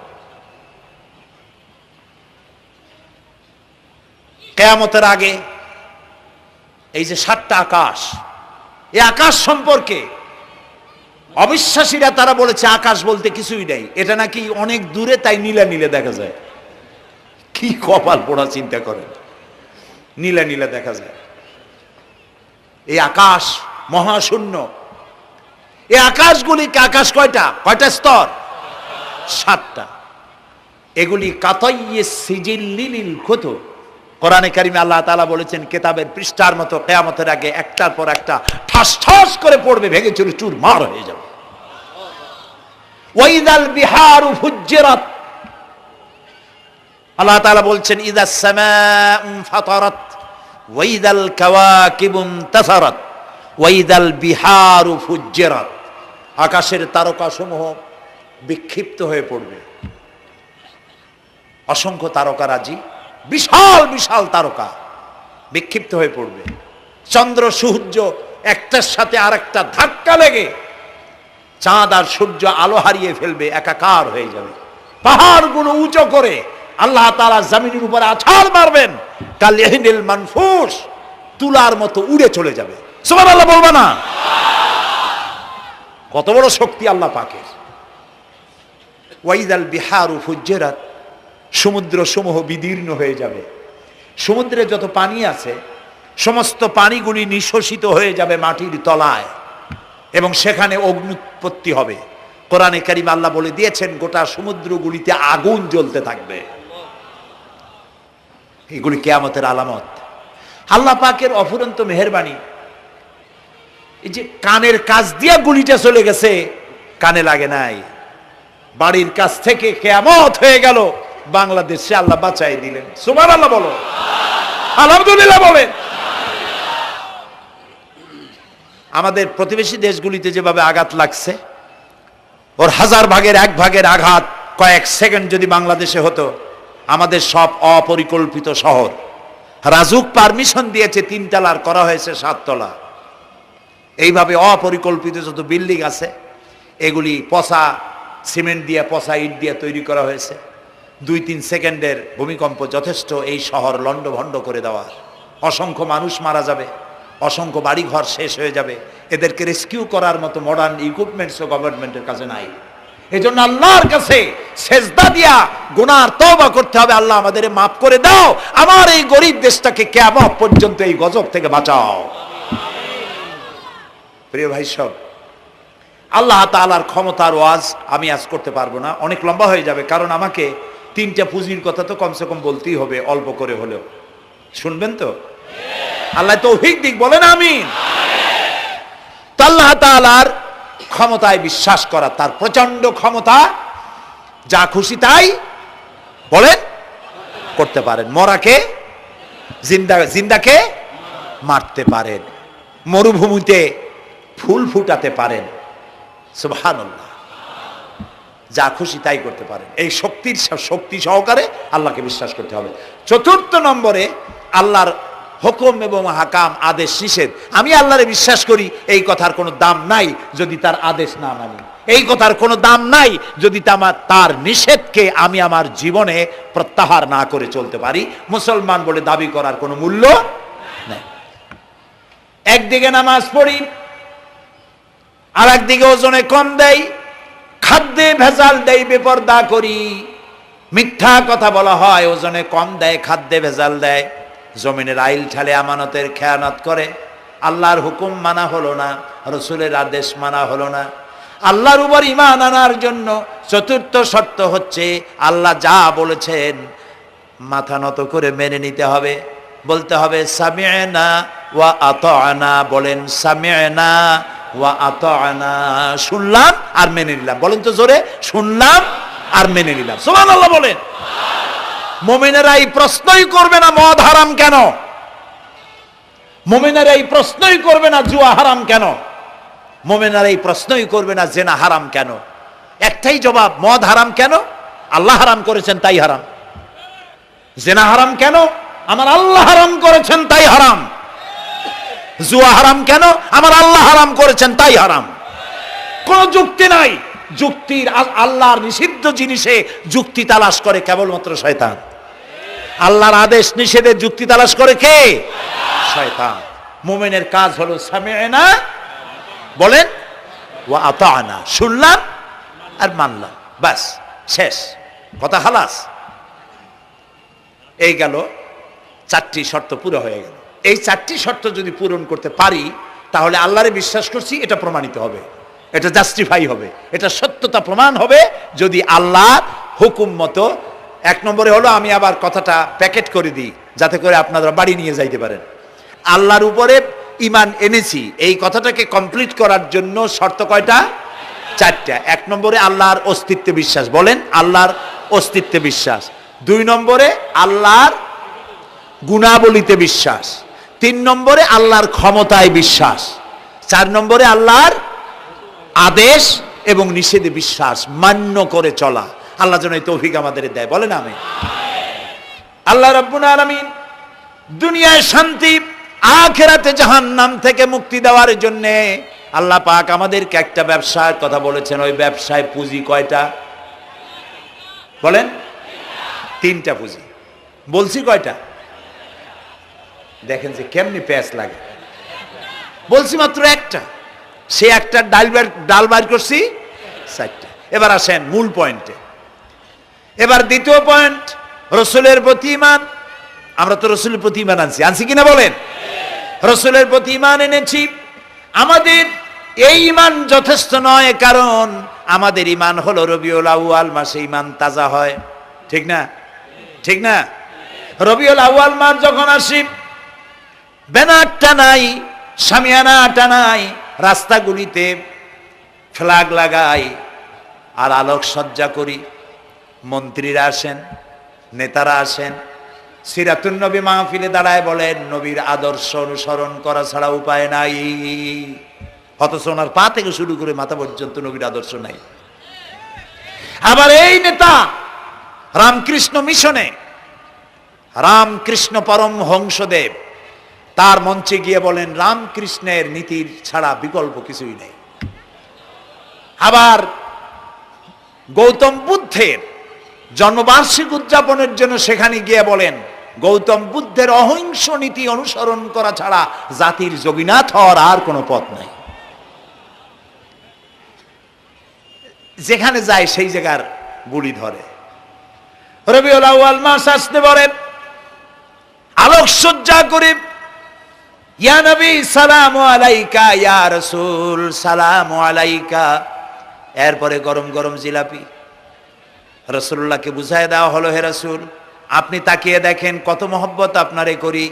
কিয়ামতের আগে এই যে 7টা আকাশ, এই আকাশ সম্পর্কে অবিশ্বাসীরা তারা বলেছে আকাশ বলতে কিছুই নেই, এটা নাকি অনেক দূরে, তাই নীলা নীলে দেখা যায়। কি কপাল পোড়া চিন্তা করেন, নীলা নীলা দেখা যায়। এই আকাশ মহাশূন্য। এই আকাশগুলিকে, আকাশ কয়টা কয়টা স্তর? 7টা। এগুলি কাতাইয়ে সিজিল্লিল কুতুব। কোরআনে কারিমে আল্লাহ তাআলা বলেছেন কিতাবের পৃষ্ঠার মতো কিয়ামতের আগে একটার পর একটা ঠাস ঠাস করে পড়বে, ভেঙে চুরে চুরমার হয়ে যাবে। ওয়াইদাল বিহারু ফুজ্জিরাত, আল্লাহ তাআলা বলছেন ইদাস সামাউ ফাতারাত ওয়াইদাল কাওয়াকিবু ইনতাসারাত ওয়াইদাল বিহারু ফুজ্জিরাত। আকাশের তারকাসমূহ বিক্ষিপ্ত হয়ে পড়বে। অসংখ্য তারকারাজি, বিশাল বিশাল তারকা বিক্ষিপ্ত হয়ে পড়বে। চন্দ্র সূর্য একটার সাথে আরেকটা ধাক্কা লেগে চাঁদ আর সূর্য আলো হারিয়ে ফেলবে, একাকার হয়ে যাবে। পাহাড়গুলো উঁচু করে আল্লাহ তাআলা জমিনের উপরে আছাড় মারবেন, কালিহিনিল মানফুস, তুলার মতো উড়ে চলে যাবে। সুবহানাল্লাহ বলবা না? কত বড় শক্তি আল্লাহ পাকের। ওয়াইদাল বিহারু ফুজ্জিরাত, সমুদ্র সমূহ বিদীর্ণ হয়ে যাবে। সমুদ্রে যত পানি আছে সমস্ত পানিগুলি নিঃশোষিত হয়ে যাবে মাটির তলায়, এবং সেখানে অগ্নুৎপত্তি হবে। কোরআনে কারিমে আল্লাহ বলে দিয়েছেন গোটা সমুদ্রগুলিতে আগুন জ্বলতে থাকবে। এগুলি কিয়ামতের আলামত। আল্লাহ পাকের অফুরন্ত মেহেরবানি। এই যে কানের কাছ দিয়া গুলিটা চলে গেছে, কানে লাগে নাই। বাড়ির কাছ থেকে কিয়ামত হয়ে গেল, বাংলাদেশে আল্লাহ বাঁচাই দিলেন। সুবহানাল্লাহ বলো, আলহামদুলিল্লাহ বলেন। আমাদের প্রতিবেশী দেশগুলিতে যেভাবে আঘাত লাগছে, ওর 1000 ভাগের 1 ভাগের আঘাত কয়েক সেকেন্ড যদি বাংলাদেশে হতো, আমাদের সব অপরিকল্পিত শহর, রাজুক পারমিশন দিয়েছে 3 তলার, করা হয়েছে 7 তলা। এইভাবে অপরিকল্পিত যত বিল্ডিং আছে এগুলি পচা সিমেন্ট দিয়ে, পচা ইট দিয়ে তৈরি করা হয়েছে। 2-3 সেকেন্ডের ভূমিকম্প যথেষ্ট এই শহর লণ্ডভণ্ড করে দেওয়ার। অসংখ্য মানুষ মারা যাবে, অসংখ্য বাড়িঘর শেষ হয়ে যাবে। এদেরকে রেস্কিউ করার মতো মডার্ন ইকুইপমেন্টসও গভর্নমেন্টের কাছে নাই। এজন্য আল্লাহর কাছে সেজদা দিয়া গুনার তওবা করতে হবে, আল্লাহ আমাদের মাফ করে দাও, আমার এই গরিব দেশটাকে কিয়ামত পর্যন্ত এই গজব থেকে বাঁচাও। প্রিয় ভাই সব, আল্লাহ তাআলার ক্ষমতার ওয়াজ আমি আজ করতে পারবো না, অনেক লম্বা হয়ে যাবে। কারণ আমাকে 3টা পুঁজির কথা তো কমসে কম বলতেই হবে, অল্প করে হলেও। শুনবেন তো? আল্লাহ তৌফিক দিক, বলেন আমিন। তো আল্লাহ তাআলার ক্ষমতায় বিশ্বাস করা, তার প্রচন্ড ক্ষমতা, যা খুশি তাই বলেন করতে পারেন। মরাকে জিন্দা, জিন্দাকে মারতে পারেন, মরুভূমিতে ফুল ফুটাতে পারেন। সুবহানাল্লাহ, যা খুশি তাই করতে পারেন। এই শক্তি সহকারে আল্লাহকে বিশ্বাস করতে হবে। 4র্থ নম্বরে আল্লাহর হুকুম এবং হাকাম, আদেশ নিষেধ। আমি আল্লাহরে বিশ্বাস করি, এই কথার কোনো দাম নাই যদি তার আদেশ না মানি। এই কথার কোনো দাম নাই যদি তার নিষেধকে আমি আমার জীবনে প্রত্যাহার না করে চলতে পারি। মুসলমান বলে দাবি করার কোনো মূল্য নেই। একদিকে নামাজ পড়ি, আর একদিকে ওজনে কম দেয়, খাদ্যে ভেজাল দেয়, বেপরদা করি, মিথ্যা কথা বলা হয়, ওজনে কম দেয়, খাদ্যে ভেজাল দেয়, জমিনের আইল ঠালে আমানতের খেয়ানত করে। আল্লাহর হুকুম মানা হলো না, রসুলের আদেশ মানা হলো না। আল্লাহর উপর ঈমান আনার জন্য 4র্থ শর্ত হচ্ছে আল্লাহ যা বলেছেন মাথা নত করে মেনে নিতে হবে। বলতে হবে সামি'না ওয়া আতা'না। বলেন সামি'না ওয়া আতা'না, শুনলাম আর মেনে নিলাম। বলেন তো জোরে, শুনলাম আর মেনে নিলাম। সুবহানাল্লাহ বলেন। মুমিনেরা এই প্রশ্নই করবে না মদ হারাম কেন, মুমিনেরা এই প্রশ্নই করবে না জুয়া হারাম কেন, মুমিনেরা এই প্রশ্নই করবে না জেনা হারাম কেন। একটাই জবাব, মদ হারাম কেন? আল্লাহ হারাম করেছেন তাই হারাম। জেনা হারাম কেন? আমার আল্লাহ হারাম করেছেন তাই হারাম। জুয়া হারাম কেন? আমার আল্লাহ হারাম করেছেন তাই হারাম। কোন যুক্তি নাই। যুক্তির আল্লাহর নিষিদ্ধ জিনিসে যুক্তি তালাশ করে কেবলমাত্র শয়তান। আল্লাহর আদেশ নিষেধে যুক্তি তালাশ করে কে? শয়তান। মুমিনের কাজ হলো সামি'না বলেন ওয়া আতা'না, শুনলাম আর মানলাম, বাস শেষ কথা, খালাস। এই গেল চারটি শর্ত পুরো হয়ে গেল। এই চারটি শর্ত যদি পূরণ করতে পারি তাহলে আল্লাহরে বিশ্বাস করছি এটা প্রমাণিত হবে, এটা জাস্টিফাই হবে, এটা সত্যতা প্রমাণ হবে যদি আল্লাহর হুকুম মতো। এক নম্বরে হলো, আমি আবার কথাটা প্যাকেট করে দিই যাতে করে আপনারা বাড়ি নিয়ে যাইতে পারেন। আল্লাহর উপরে ঈমান এনেছি এই কথাটাকে কমপ্লিট করার জন্য শর্ত কয়টা? চারটা। এক নম্বরে আল্লাহর অস্তিত্বে বিশ্বাস, বলেন আল্লাহর অস্তিত্বে বিশ্বাস। দুই নম্বরে আল্লাহর গুণাবলীতে বিশ্বাস। তিন নম্বরে আল্লাহর ক্ষমতায় বিশ্বাস। চার নম্বরে আল্লাহর আদেশ এবং নিষেধে বিশ্বাস, মান্য করে চলা। আল্লাহ যেন এই তৌফিক আমাদের দেয়, বলেন আমিন। আল্লাহ রাব্বুল আলামিন দুনিয়ায় শান্তি, আখিরাতে জাহান্নাম থেকে মুক্তি দেওয়ার জন্য আল্লাহ পাক আমাদেরকে একটা ব্যবসার কথা বলেছেন। ওই ব্যবসায় পুঁজি কয়টা বলেন? তিনটা পুঁজি। বলছি কয়টা? দেখেন যে কেমনি প্যাঁচ লাগে। বলছি মাত্র একটা, সে একটা ডাল বার করছি চারটা। এবার আসেন মূল পয়েন্টে। এবার দ্বিতীয় পয়েন্ট, রসুলের প্রতি ঈমান। আমরা তো রসুলের প্রতি ঈমান আনছি কিনা বলেন? রসুলের প্রতি ঈমান এনেছি। আমাদের এই ঈমান যথেষ্ট নয়, কারণ আমাদের ঈমান হলো রবিউল আউয়াল মাসে ঈমান তাজা হয়, ঠিক না? ঠিক না? রবিউল আউয়াল মাস যখন আসি, ব্যানার টানাই, শামিয়ানা টানাই, রাস্তাগুলিতে ফ্ল্যাগ লাগাই আর আলোকসজ্জা করি। মন্ত্রীরা আসেন, নেতারা আসেন, সিরাতুন নবী মাহফিলে দাঁড়ায় বলেন নবীর আদর্শ অনুসরণ করা ছাড়া উপায় নাই। অথচ ওনার পা থেকে শুরু করে মাথা পর্যন্ত নবীর আদর্শ নাই। আবার এই নেতা রামকৃষ্ণ মিশনে, রামকৃষ্ণ পরমহংসদেব তার মঞ্চে গিয়ে বলেন রামকৃষ্ণের নীতির ছাড়া বিকল্প কিছুই নেই। আবার গৌতম বুদ্ধের জন্মবার্ষিকী উদযাপনের জন্য সেখানে গিয়ে বলেন গৌতম বুদ্ধের অহিংস নীতি অনুসরণ করা ছাড়া জাতির যোগীনাথ হওয়ার আর কোনো পথ নাই। যেখানে যায় সেই জায়গার গুলি ধরে। রবিউল আউয়াল মাস আসতে বলেন, আলোকসজ্জা করে ইয়া নবী সালামু আলাইকা, ইয়া রাসূল সালামু আলাইকা। এরপরে গরম গরম জিলাপি রাসূলুল্লাহকে বুঝায় দেওয়া হলো, হে রাসূল আপনি তাকিয়ে দেখেন কত মহব্বত আপনারে করি।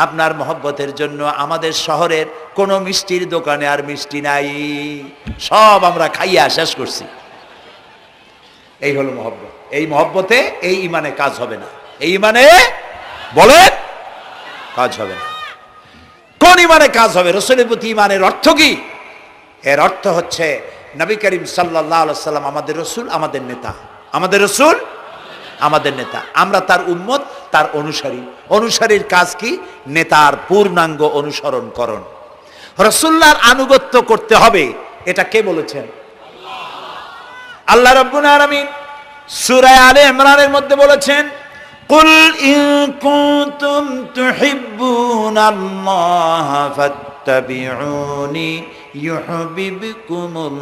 আপনার মহব্বতের জন্য আমাদের শহরের কোন মিষ্টির দোকানে আর মিষ্টি নাই, সব আমরা খাইয়া শেষ করছি। এই হলো মহব্বত। এই মহব্বতে এই ঈমানে কাজ হবে না। এই ঈমানে বলেন কাজ হবে না। কোন ঈমানে কাজ হবে? রাসূলের প্রতি ঈমানের অর্থ কি? এর অর্থ হচ্ছে নবী করিম সাল্লাল্লাহু আলাইহি ওয়াসাল্লাম আমাদের রাসূল, আমাদের নেতা। আমাদের রাসূল আমাদের নেতা, আমরা তার উম্মত, তার অনুসারী। অনুসারীর কাজ কি? নেতার পূর্ণাঙ্গ অনুসরণ করণ। রাসূলুল্লাহর আনুগত্য করতে হবে, এটা কে বলেছেন? আল্লাহ রাব্বুল আলামিন সূরা আলে ইমরানের মধ্যে বলেছেন, কুল ইন কুনতুম তুহিব্বুনাল্লাহ ফাত্তাবিউনি ইউহিব্বুকুমুল্লাহ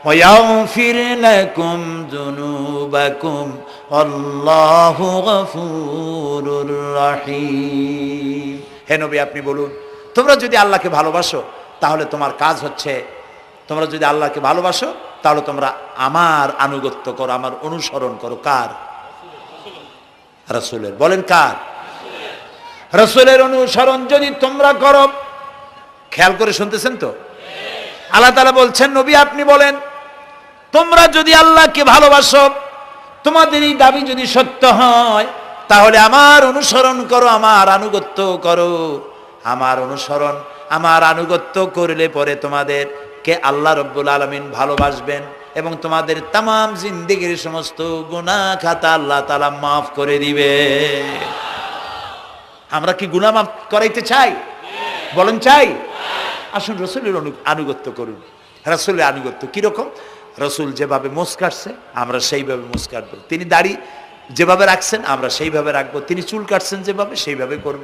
ওয়া ইয়াগফির লাকুম যুনুবাকুম আল্লাহু গফুরুর রহিম। হে নবী আপনি বলুন, তোমরা যদি আল্লাহকে ভালোবাসো তাহলে তোমার কাজ হচ্ছে, তোমরা যদি আল্লাহকে ভালোবাসো তাহলে তোমরা আমার আনুগত্য করো, আমার অনুসরণ করো। কার? রাসূলের। বলেন কার? রাসূলের অনুসরণ যদি তোমরা করো, খেয়াল করে শুনতেছেন তো? আল্লাহ তাআলা বলছেন নবী আপনি বলেন তোমরা যদি আল্লাহকে ভালোবাসো, তোমাদের এই দাবি যদি সত্য হয়, তাহলে আমার অনুসরণ করো, আমার আনুগত্য করো। আমার অনুসরণ, আমার আনুগত্য করলে পরে তোমাদেরকে আল্লাহ রাব্বুল আলামিন ভালোবাসবেন এবং তোমাদের তামাম জিন্দেগির সমস্ত গুনাহ খাতা আল্লাহ তাআলা মাফ করে দিবে। আমরা কি গুনাহ মাফ করাইতে চাই? বলেন চাই? আসুন রাসূলের আনুগত্য করুন। রাসূলের আনুগত্য কিরকম? রাসূল যেভাবে মোস কাটছে আমরা সেইভাবে মোস কাটবো। তিনি দাড়ি যেভাবে রাখছেন আমরা সেইভাবে রাখবো। তিনি চুল কাটছেন যেভাবে সেইভাবে করব।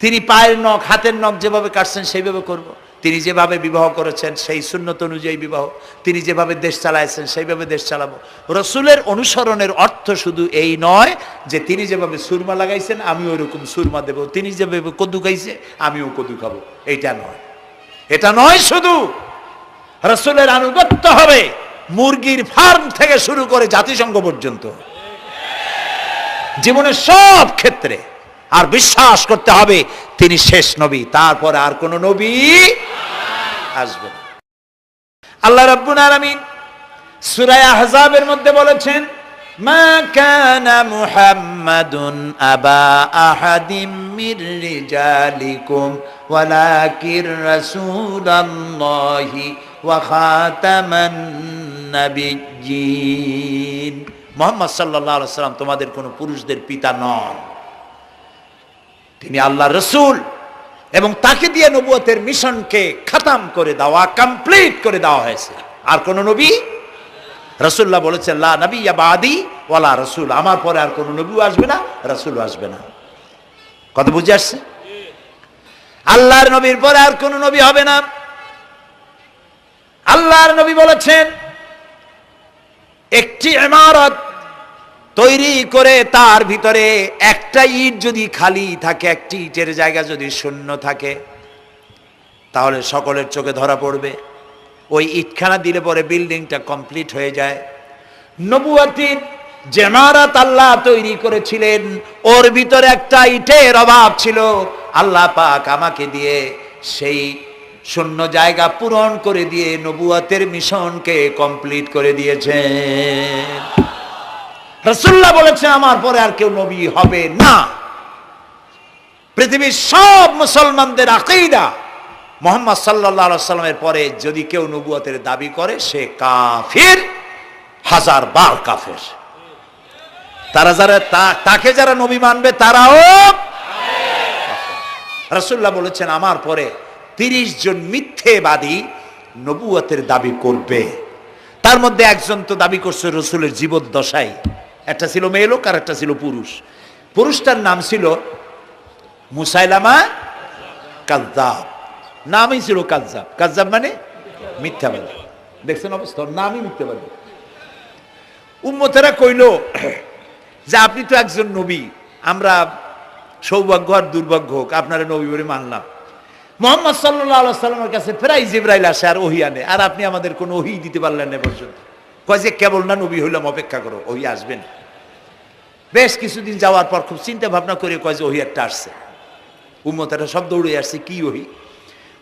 তিনি পায়ের নখ, হাতের নখ যেভাবে কাটছেন সেইভাবে করব। তিনি যেভাবে বিবাহ করেছেন সেই সুন্নত অনুযায়ী বিবাহ, তিনি যেভাবে দেশ চালাইছেন সেইভাবে দেশ চালাবো। রাসূলের অনুসরণের অর্থ শুধু এই নয় যে তিনি যেভাবে সুরমা লাগাইছেন আমি ওইরকম সুরমা দেব, তিনি যেভাবে কদু খাইছে আমিও কদু খাবো, এইটা নয়। এটা নয়, শুধু রাসূলের আনুগত্য হবে মুরগির ফার্ম থেকে শুরু করে জাতিসংঘ পর্যন্ত, জীবনের সব ক্ষেত্রে। আর বিশ্বাস করতে হবে তিনি শেষ নবী, তারপরে আর কোন নবী আসবে না। আল্লাহ রাব্বুল আলামিন সূরা আহজাবের মধ্যে বলেছেন, মা কানা মুহাম্মাদুন আবা আহাদিম মির রিজালিকুম ওয়ালাকির রাসূলুল্লাহি ওয়া খাতামান নাবিয়্যিন। মুহাম্মদ সাল্লাল্লাহু আলাইহি ওয়াসাল্লাম তোমাদের কোন পুরুষদের পিতা নন, তিনি আল্লাহর রাসূল এবং তাকে দিয়ে নবুয়তের মিশনকে খতম করে দেওয়া, কমপ্লিট করে দেওয়া হয়েছে। আর কোন নবী, রাসূলুল্লাহ বলেছেন লা নাবিয়্যা বাদি ওয়ালা রাসূল, আমার পরে আর কোন নবীও আসবে না, রাসূলও আসবে না। কথা বুঝে আসছে? আল্লাহর নবীর পরে আর কোন নবী হবে না। আল্লাহর নবী বলেছেন একটি ইমারত তৈরি করে তার ভিতরে একটা ইট যদি খালি থাকে, একটি ইটের জায়গা যদি শূন্য থাকে, তাহলে সকলের চোখে ধরা পড়বে। ওই ইটখানা দিলে পরে বিল্ডিংটা কমপ্লিট হয়ে যায়। নবুয়তির যে ইমারত আল্লাহ তৈরি করেছিলেন, ওর ভিতরে একটা ইটের অভাব ছিল। আল্লাহ পাক আমাকে দিয়ে সেই শূন্য জায়গা পূরণ করে দিয়ে নবুয়তের মিশনকে কমপ্লিট করে দিয়েছেন। রাসূলুল্লাহ বলেছেন আমার পরে আর কেউ নবী হবে না। পৃথিবীর সব মুসলমানদের আকীদা মুহাম্মদ সাল্লাল্লাহু আলাইহি ওয়াসাল্লামের পরে যদি কেউ নবুয়তের দাবি করে সে কাফির, হাজার বার কাফির। তারা যারা তাকে যারা নবী মানবে তারাও রাসূলুল্লাহ বলেছেন আমার পরে 30 জন মিথ্যেবাদী নবুয়তের দাবি করবে। তার মধ্যে একজন তো দাবি করছে রাসূলের জীবদ্দশায়, একটা ছিল মেয়ে লোক আর একটা ছিল পুরুষ। পুরুষটার নাম ছিল মুসাইলামা কাযযাব, নামই ছিল কাযযাব। কাযযাব মানে মিথ্যাবাদী। দেখছেন অবস্থা, নামই মিথ্যাবাদী। উম্মতেরা কইল যে আপনি তো একজন নবী, আমরা সৌভাগ্য আর দুর্ভাগ্য হোক আপনারা নবী বলে মানলাম। মুহাম্মদ সাল্লাল্লাহু আলাইহি ওয়াসাল্লামের কাছে প্রায় জিবরাইল আসে আর ওহী আনে, আর আপনি আমাদের কোনো ওহী দিতে পারলেন না পর্যন্ত। কয় যে কেবল না নবী হইলাম, অপেক্ষা করো, ওহী আসবেন। বেশ কিছুদিন যাওয়ার পর খুব চিন্তা ভাবনা করে কয় যে ওহী একটা আসছে। উম্মতেরা সব দৌড়ে আসছে, কি ওহী?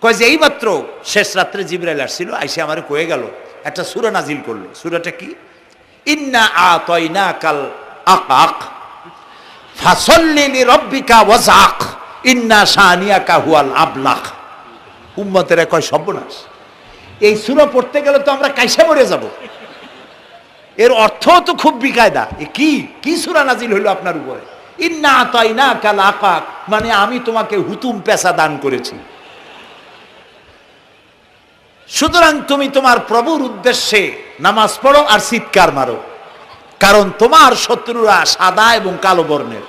কয় যে এইমাত্র শেষ রাত্রে জিবরাইল আসছিল, আইসে আমারে কয়ে গেল একটা সূরা নাজিল করলো। সূরাটা কি? ইন্না আতাইনাকাল আকাক ফাসাল্লি লিরাব্বিকা ওয়াজআক ইন্না শানিয়াকা হুয়াল আবলাগ। উম্মতেরা কয় সর্বনাশ, এই সূরা পড়তে গেলে তো আমরা কাইসা মরে যাব। এর অর্থ তো খুব বিকায়দা। এ কি সূরা নাজিল হইল আপনার উপরে? ইন্না আতাইনাকাল আকাক মানে আমি তোমাকে হুতুম পেশা দান করেছি, সুতরাং তুমি তোমার প্রভুর উদ্দেশ্যে নামাজ পড়ো আর চিৎকার মারো, কারণ তোমার শত্রুরা সাদা এবং কালো বর্ণের।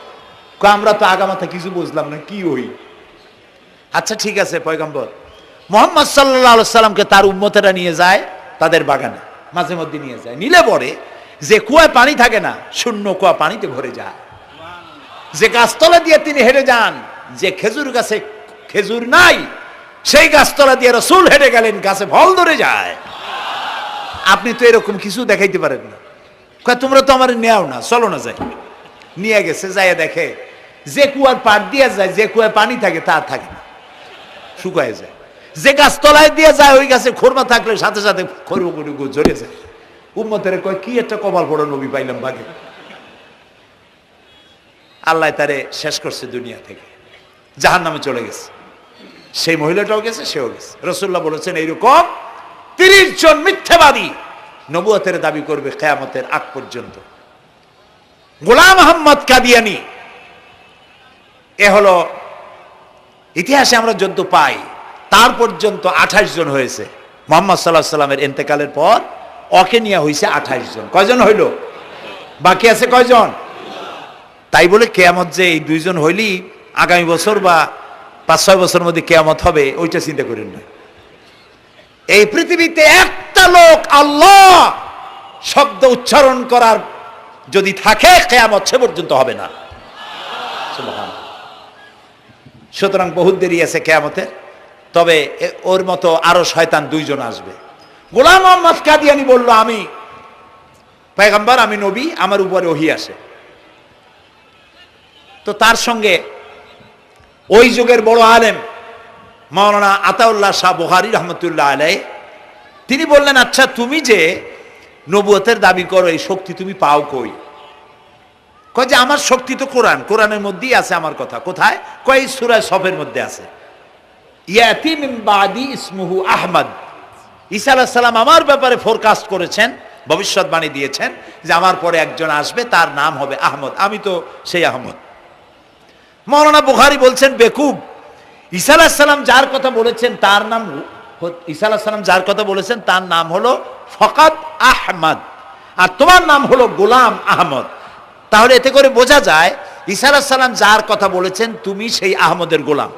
আমরা তো আগামাথা কিছু বুঝলাম না, কি ওই? আচ্ছা ঠিক আছে, পয়গম্বর মুহাম্মদ সাল্লাল্লাহু আলাইহি সাল্লামকে তার উম্মতেরা নিয়ে যায় তাদের বাগানে, মাঝে মধ্যে নিয়ে যায়। নিলে পরে যে কুয়ায় পানি থাকে না, শূন্য কুয়া পানিতে ভরে যায়। যে গাছতলা দিয়ে তিনি হেঁটে যান, যে খেজুর গাছে খেজুর নাই সেই গাছতলা দিয়ে রাসূল হেঁটে গেলেন, গাছে ফল ধরে যায়। আপনি তো এরকম কিছু দেখাইতে পারেন না। কয় তোমরা তো আমার নেও না, চলো না যাই। নিয়ে গেছে, যাইয়া দেখে যে কুয়ার পাড় দিয়ে যায়, যে কুয়ায় পানি থাকে তা থাকে না, শুকায় যায়। যে গাছ তলায় দিয়ে যায় ওই গাছে খোরমা থাকলে সাথে সাথে খড়গুড়ি ঝরে যায়। উম্মতের কয় কি একটা কপাল পড়ো নবী পাইলাম ভাগে। আল্লাহ তারে শেষ করছে দুনিয়া থেকে, জাহান্নামে চলে গেছে। সেই মহিলাটাও গেছে, সেও গেছে। রাসূলুল্লাহ বলেছেন এইরকম 30 জন মিথ্যাবাদী নবুয়তের দাবি করবে কিয়ামতের আগ পর্যন্ত। গোলাম আহমদ কাদিয়ানী, এ হলো ইতিহাসে আমরা যদ্য পাই তার পর্যন্ত 28 জন হয়েছে। মুহাম্মদ সাল্লাল্লাহু আলাইহি সাল্লামের ইন্তেকালের পর ওকে নিয়ে হয়েছে 28 জন। কয়জন হইল? বাকি আছে কয়জন? তাই বলে কিয়ামত যে এই 2 জন হইলি আগামী বছর বা 5-6 বছরের মধ্যে কিয়ামত হবে ওইটা চিন্তা করেন না। এই পৃথিবীতে একটা লোক আল্লাহ শব্দ উচ্চারণ করার যদি থাকে কিয়ামত সে পর্যন্ত হবে না। সুবহানাল্লাহ। সুতরাং বহুত দেরি আছে কিয়ামতের। তবে ওর মতো আরো শয়তান 2 জন আসবে। গোলাম আহমদ কাদিয়ানী বলল আমি পয়গম্বর, আমি নবী, আমার উপরে ওহী আসে। তো তার সঙ্গে ওই যুগের বড় আলেম মাওলানা আতাউল্লাহ শাহ বুখারী রহমতুল্লাহ আলাইহি তিনি বললেন, আচ্ছা তুমি যে নবুয়তের দাবি করো এই শক্তি তুমি পাও কই? কয় যে আমার শক্তি তো কোরআন, কোরআনের মধ্যেই আছে আমার কথা। কোথায়? কয় সূরা সফের মধ্যে আছে, ইয়াতি মিন বাদি ইসমুহু আহমদ। ঈসা আলাইহিস সালাম আমার ব্যাপারে ফোরকাস্ট করেছেন, ভবিষ্যৎবাণী দিয়েছেন যে আমার পরে একজন আসবে তার নাম হবে আহমদ, আমি তো সেই আহমদ। মাওলানা বুখারী বলছেন বেকুব, ঈসা আলাইহিস সালাম যার কথা বলেছেন তার নাম, ঈসা আলাইহিস সালাম যার কথা বলেছেন তার নাম হলো ফকাত আহমদ, আর তোমার নাম হলো গোলাম আহমদ। তাহলে এতে করে বোঝা যায় ঈসা আলাইহিস সালাম যার কথা বলেছেন তুমি সেই আহমদের গোলাম,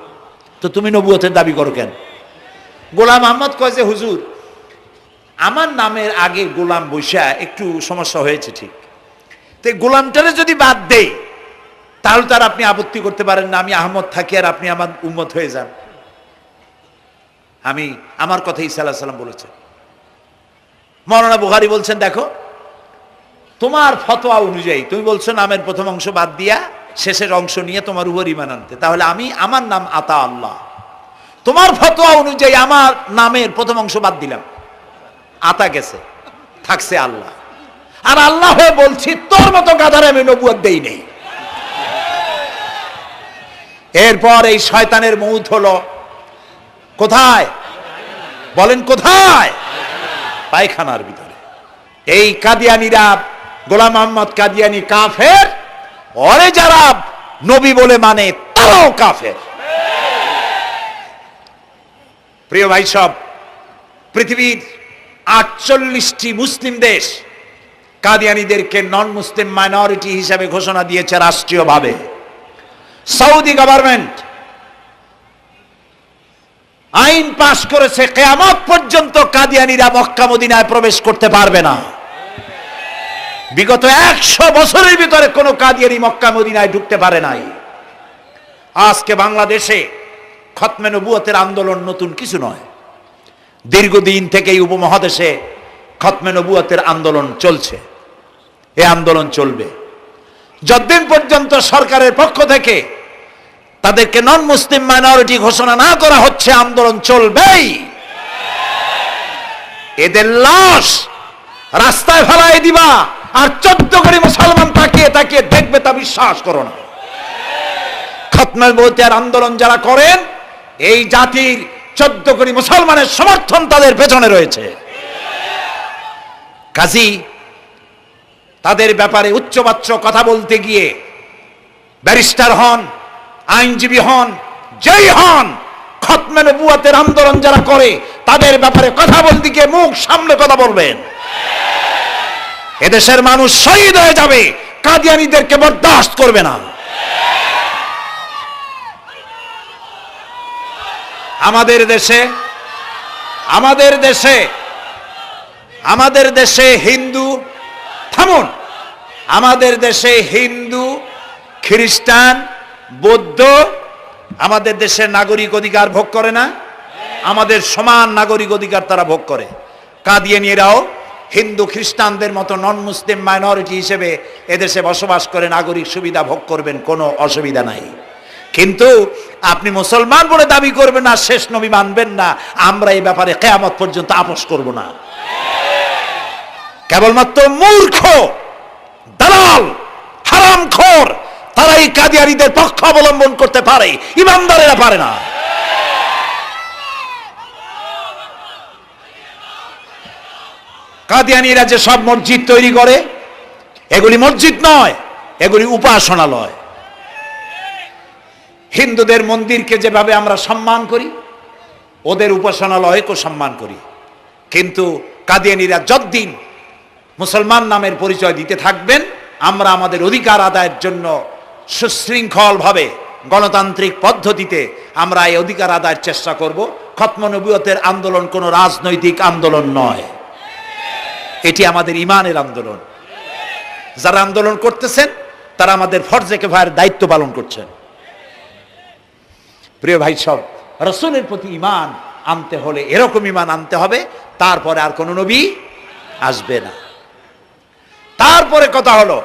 তো তুমি নবুয়তের দাবি করো কেন? গোলাম আহমদ কয় যে হুজুর আমার নামের আগে গোলাম বৈশা একটু সমস্যা হয়েছে, ঠিক, তো গোলামটারে যদি বাদ দেই তাহলে তার আপনি আপত্তি করতে পারেন না আমি আহমদ থাকি আর আপনি আমার উম্মত হয়ে যান। আমি আমার কথা ঈসা আলাইহিস সালাম বলেছেন। মাওলানা বুখারী বলছেন দেখো তোমার ফতোয়া অনুযায়ী তুমি বলছো নামের প্রথম অংশ বাদ দিয়া শেষের অংশ নিয়ে তোমার উপর ঈমান আনতে, তাহলে আমি আমার নাম আতা আল্লাহ, তোমার ফতোয়া অনুযায়ী আমার নামের প্রথম অংশ বাদ দিলাম, আতা গেছে, থাকছে আল্লাহ, আর আল্লাহ হয়ে বলছি তোর মতো গাধারে আমি নবুয়ত দেই নেই। এরপর এই শয়তানের মউত হলো কোথায়? বলেন কোথায়? পায়খানার ভিতরে। এই কাদিয়ানীরা, গোলাম আহমদ কাদিয়ানী কাফের, ওরে যারা নবী বলে মানে তারাও কাফের। প্রিয় ভাই সব, পৃথিবীর 48টি মুসলিম দেশ কাদিয়ানীদেরকে নন মুসলিম মাইনরিটি হিসেবে ঘোষণা দিয়েছে রাষ্ট্রীয়ভাবে। সৌদি গভর্নমেন্ট আইন পাশ করেছে কিয়ামত পর্যন্ত কাদিয়ানীরা মক্কা মদিনায় প্রবেশ করতে পারবে না। বিগত 100 বছরের ভিতরে কোনো কাদিয়ানী মক্কা মদিনায় ঢুকতে পারে নাই। আজকে বাংলাদেশে খতমে নবুয়তের আন্দোলন নতুন কিছু নয়, দীর্ঘদিন থেকে এই উপমহাদেশে খতমে নবুয়তের আন্দোলন চলছে, এই আন্দোলন চলবে যতদিন পর্যন্ত সরকারের পক্ষ থেকে তাদেরকে নন মুসলিম মাইনরিটি ঘোষণা না করা হচ্ছে, আন্দোলন চলবেই। এদের লাশ রাস্তায় ফেলাই দিবা আর 14 কোটি মুসলমান তাকিয়ে তাকিয়ে দেখবে, তা বিশ্বাস করো না। খতমে নবুয়তের আন্দোলন যারা করেন এই জাতির 14 কোটি মুসলমানের সমর্থন তাদের পেছনে রয়েছে। কাজী তাদের ব্যাপারে উচ্চবাচ্য কথা বলতে গিয়ে ব্যারিস্টার হন, আইনজীবী হন, যেই হন, খতমে নবুয়তের আন্দোলন যারা করে তাদের ব্যাপারে কথা বলতে গিয়ে মুখ সামনে কথা বলবেন। এদেশের মানুষ শহীদ হয়ে যাবে, কাদিয়ানীদেরকে বরদাস্ত করবে না। আমাদের দেশে হিন্দু, থামুন, আমাদের দেশে হিন্দু, খ্রিস্টান, বৌদ্ধ আমাদের দেশের নাগরিক অধিকার ভোগ করে না? আমাদের সমান নাগরিক অধিকার তারা ভোগ করে। কাদিয়ানীরাও হিন্দু খ্রিস্টানদের মতো নন মুসলিম মাইনরিটি হিসেবে এদেশে বসবাস করে নাগরিক সুবিধা ভোগ করবেন, কোনো অসুবিধা নাই। কিন্তু আপনি মুসলমান বলে দাবি করবেন না, শেষ নবী মানবেন না, আমরা এই ব্যাপারে কিয়ামত পর্যন্ত আপোষ করব না। কেবলমাত্র মূর্খ, দালাল, হারামখোর তারাই কাদিয়ানীদের পক্ষ অবলম্বন করতে পারে, ইমানদারেরা পারে না। কাদিয়ানীরা যে সব মসজিদ তৈরি করে, এগুলি মসজিদ নয়, এগুলি উপাসনালয়। হিন্দুদের মন্দিরকে যেভাবে আমরা সম্মান করি, ওদের উপাসনালয়কে সম্মান করি। কিন্তু কাদিয়ানীরা যতদিন মুসলমান নামের পরিচয় দিতে থাকবেন, আমরা আমাদের অধিকার আদায়ের জন্য সুশৃঙ্খলভাবে গণতান্ত্রিক পদ্ধতিতে আমরা এই অধিকার আদায়ের চেষ্টা করব। খতম নবুয়তের আন্দোলন কোনো রাজনৈতিক আন্দোলন নয়, এটি আমাদের ইমানের আন্দোলন। যারা আন্দোলন করতেছেন তারা আমাদের ফরজে কিফায়ার দায়িত্ব পালন করছেন। প্রিয় ভাই সব, রাসূলের প্রতি ঈমান আনতে হলে এরকম ঈমান আনতে হবে, তারপরে আর কোন নবী আসবে না। তারপরে কথা হলো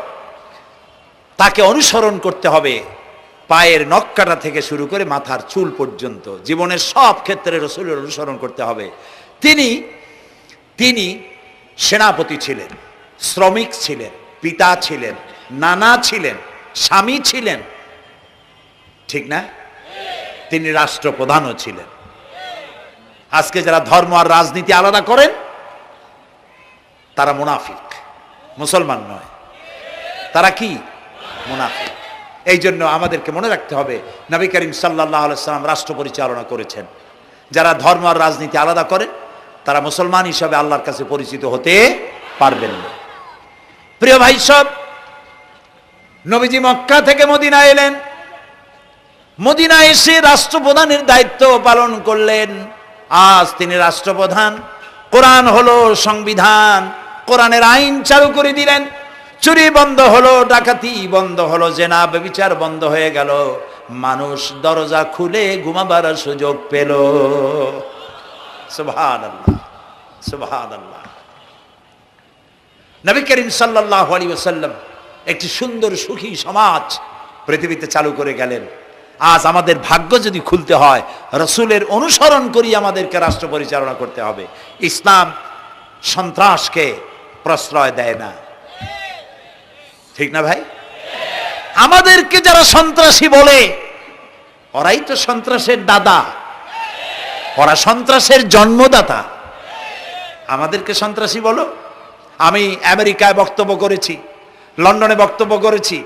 তাকে অনুসরণ করতে হবে পায়ের নখকাটা থেকে শুরু করে মাথার চুল পর্যন্ত, জীবনের সব ক্ষেত্রে রাসূলের অনুসরণ করতে হবে। তিনি সেনাপতি ছিলেন, শ্রমিক ছিলেন, পিতা ছিলেন, নানা ছিলেন, স্বামী ছিলেন, ঠিক না? তিনি রাষ্ট্রপ্রধানও ছিলেন। আজকে যারা ধর্ম আর রাজনীতি আলাদা করেন তারা মুনাফিক, মুসলমান নয়, তারা কি? মুনাফিক। এই জন্য আমাদেরকে মনে রাখতে হবে নবী করিম সাল্লাল্লাহু আলাইহি সাল্লাম রাষ্ট্র পরিচালনা করেছেন। যারা ধর্ম আর রাজনীতি আলাদা করেন তারা মুসলমান হিসাবে আল্লাহর কাছে পরিচিত হতে পারবেন না। প্রিয় ভাই সব, নবীজি মক্কা থেকে মদিনা এলেন, মদিনা এসে রাষ্ট্রপ্রধানের দায়িত্ব পালন করলেন। আজ তিনি রাষ্ট্রপ্রধান, কোরআন হলো সংবিধান, কোরআনের আইন চালু করে দিলেন। চুরি বন্ধ হলো, ডাকাতি বন্ধ হলো, জেনা ব্যভিচার বন্ধ হয়ে গেল, মানুষ দরজা খুলে ঘুমাবার সুযোগ পেল। সুবহানাল্লাহ, সুবহানাল্লাহ। নবী করিম সাল্লাল্লাহু আলাইহি ওয়াসাল্লাম একটি সুন্দর সুখী সমাজ পৃথিবীতে চালু করে গেলেন। আজ আমাদের ভাগ্য যদি খুলতে হয়, রাসূলের অনুসরণ করি আমাদেরকে রাষ্ট্র পরিচালনা করতে হবে। ইসলাম সন্ত্রাসকে প্রশ্রয় দেয় না, ঠিক না ভাই? আমাদেরকে যারা সন্ত্রাসী বলে, ওরাই তো সন্ত্রাসের দাদা, ওরা সন্ত্রাসের জন্মদাতা। আমাদেরকে সন্ত্রাসী বলো? আমি আমেরিকায় বক্তব্য করেছি, লন্ডনে বক্তব্য করেছি,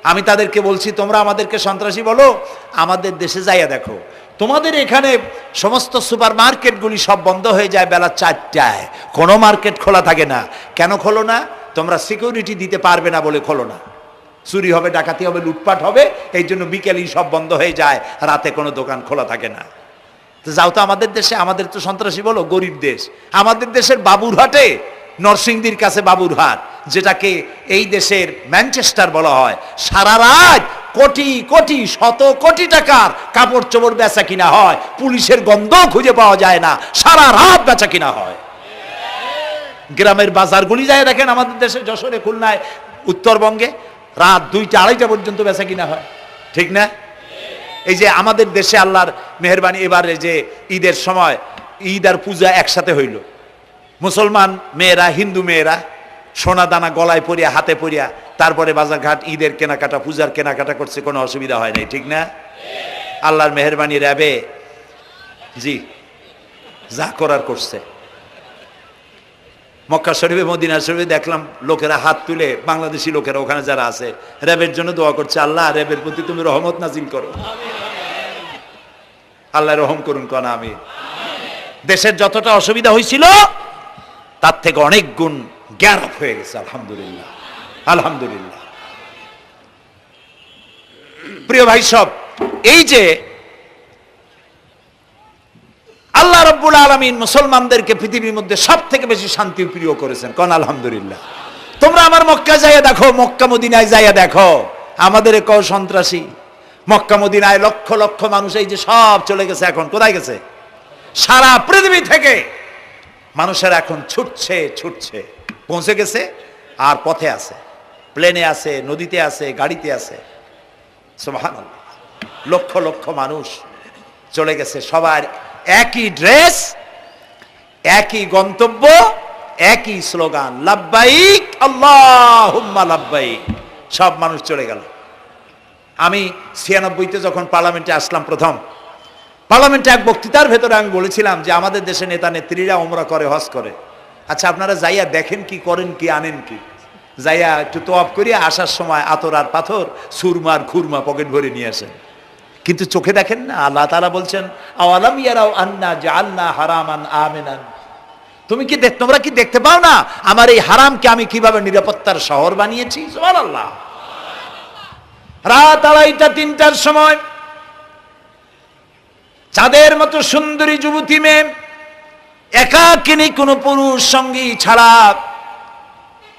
আমি তাদেরকে বলছি তোমরা আমাদেরকে সন্ত্রাসী বলো? আমাদের দেশে যাইয়া দেখো, তোমাদের এখানে সমস্ত সুপার মার্কেটগুলি সব বন্ধ হয়ে যায় বেলা 4টায়, কোনো মার্কেট খোলা থাকে না। কেন খোলো না? তোমরা সিকিউরিটি দিতে পারবে না বলে খোলো না। চুরি হবে, ডাকাতি হবে, লুটপাট হবে, এই জন্য বিকেলেই সব বন্ধ হয়ে যায়, রাতে কোনো দোকান খোলা থাকে না। তো যাও তো আমাদের দেশে, আমাদের তো সন্ত্রাসী বলো? গরিব দেশ। আমাদের দেশের বাবুরহাটে, নরসিংদীর কাছে বাবুরহাট, যেটাকে এই দেশের ম্যানচেস্টার বলা হয়, সারা রাত কোটি কোটি শত কোটি টাকার কাপড় চোপড় বেচা কিনা হয়, পুলিশের গন্ধ খুঁজে পাওয়া যায় না, সারা রাত বেচা কিনা হয়। গ্রামের বাজারগুলি যায় দেখেন, আমাদের দেশে যশোরে, খুলনায়, উত্তরবঙ্গে রাত 2টা 2:30 পর্যন্ত বেচা কিনা হয়, ঠিক না? এই যে আমাদের দেশে আল্লাহর মেহেরবানি, এবারে যে ঈদের সময় ঈদ আর পূজা একসাথে হইল, মুসলমান মেয়েরা, হিন্দু মেয়েরা সোনা দানা গলায় পরিয়া, হাতে পরিয়া, তারপরে বাজারঘাট ঈদের কেনাকাটা, পূজার কেনাকাটা করছে, কোনো অসুবিধা হয় নাই, ঠিক না? আল্লাহর মেহেরবানি, র্যাবে জি যা করার করছে। মক্কা শরীফে, মদিনা শরীফে দেখলাম লোকেরা হাত তুলে, বাংলাদেশি লোকেরা ওখানে যারা আছে, র্যাবের জন্য দোয়া করছে, আল্লাহ র্যাবের প্রতি তুমি রহমত নাজিল করো, আল্লাহ রহম করুন, কোন আমি। দেশের যতটা অসুবিধা হয়েছিল তার থেকে অনেক গুণ গ্যারাপ হয়ে গেছে, আলহামদুলিল্লাহ, আলহামদুলিল্লাহ। প্রিয় ভাই সব, এই যে আল্লাহ রাব্বুল আলামিন মুসলমানদেরকে পৃথিবীর মধ্যে সব থেকে বেশি শান্তি প্রিয় করেছেন, কোন আলহামদুলিল্লাহ। তোমরা আমার মক্কা যাইয়া দেখো, মক্কা মদিনায় যাইয়া দেখো, আমাদের কেউ সন্ত্রাসী? মক্কা মদিনায় লক্ষ লক্ষ মানুষ এই যে সব চলে গেছে, এখন কোথায় গেছে? সারা পৃথিবী থেকে মানুষের এখন ছুটছে ছুটছে, পৌঁছে গেছে, আর পথে আছে, প্লেনে আছে, নদীতে আছে, গাড়িতে আছে। সুবহানাল্লাহ, লক্ষ লক্ষ মানুষ চলে গেছে, সবার একই ড্রেস, একই গন্তব্য, একই স্লোগান, লাব্বাইক আল্লাহুম্মা লাব্বাইক। সব মানুষ চলে গেল। আমি 96-তে যখন পার্লামেন্টে আসলাম, প্রথম পার্লামেন্টে এক বক্তৃতার ভেতরে আমি বলেছিলাম যে আমাদের দেশে নেতা নেত্রীরা ওমরা করে, হজ করে। আচ্ছা, আপনারা যাইয়া দেখেন কি, করেন কি, আনেন কি? যাইয়া একটু তোয়াব করিয়া আসার সময় আতর আর পাথর, সুরমার খুরমা পকেট ভরে নিয়ে আসেন, কিন্তু চোখে দেখেন না। আল্লাহ তাআলা বলছেন, আওয়ালাম ইয়ারাও আন্না জাআলনা হারামান আমিনান। তোমরা কি দেখতে পাও না আমার এই হারামকে আমি কিভাবে নিরাপত্তার শহর বানিয়েছি? সুবহানাল্লাহ। রাত 2:30-3টার সময় চাঁদের মতো সুন্দরী যুবতী মেয়ে একাকিনী, কোনো পুরুষ সঙ্গী ছাড়া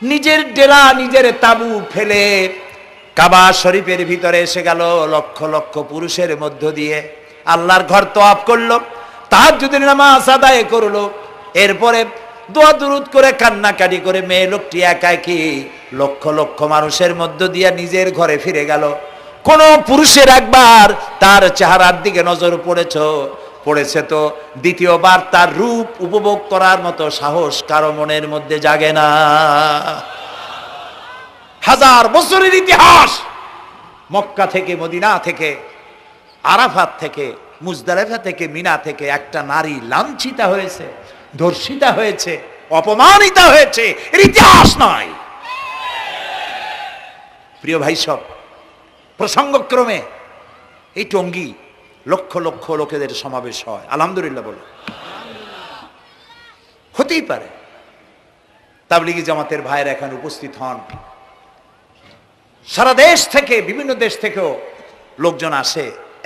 নিজের ডেরা, নিজের তাবু ফেলে কাবা শরীফের ভিতরে এসে গেল। লক্ষ লক্ষ পুরুষের মধ্য দিয়ে আল্লাহর ঘর তওয়াফ করলো, তাহাজ্জুদের নামাজ আদায় করলো, এরপরে দোয়া দুরুদ করে কান্নাকাটি করে মেয়ে লোকটি একাকী লক্ষ লক্ষ মানুষের মধ্য দিয়ে নিজের ঘরে ফিরে গেল। কোন পুরুষের একবার তার চেহারার দিকে নজর পড়েছে তো দ্বিতীয়বার তার রূপ উপভোগ করার মতো সাহস কারো মনের মধ্যে জাগে না। হাজার বছরের ইতিহাস, মক্কা থেকে, মদিনা থেকে, আরাফাত থেকে, মুজদালিফা থেকে, মিনা থেকে একটা নারী লাঞ্ছিতা হয়েছে, ধর্ষিতা হয়েছে, অপমানিতা হয়েছে, এর ইতিহাস নাই। প্রিয় ভাই সব, প্রসঙ্গক্রমে এই টঙ্গী লক্ষ লক্ষ লোকেদের সমাবেশ হয়, আলহামদুলিল্লাহ বলে। হতেই পারে তাবলিগি জামাতের ভাইয়েরা এখানে উপস্থিত হন, সারা দেশ থেকে, বিভিন্ন দেশ থেকেও লোকজন আসে,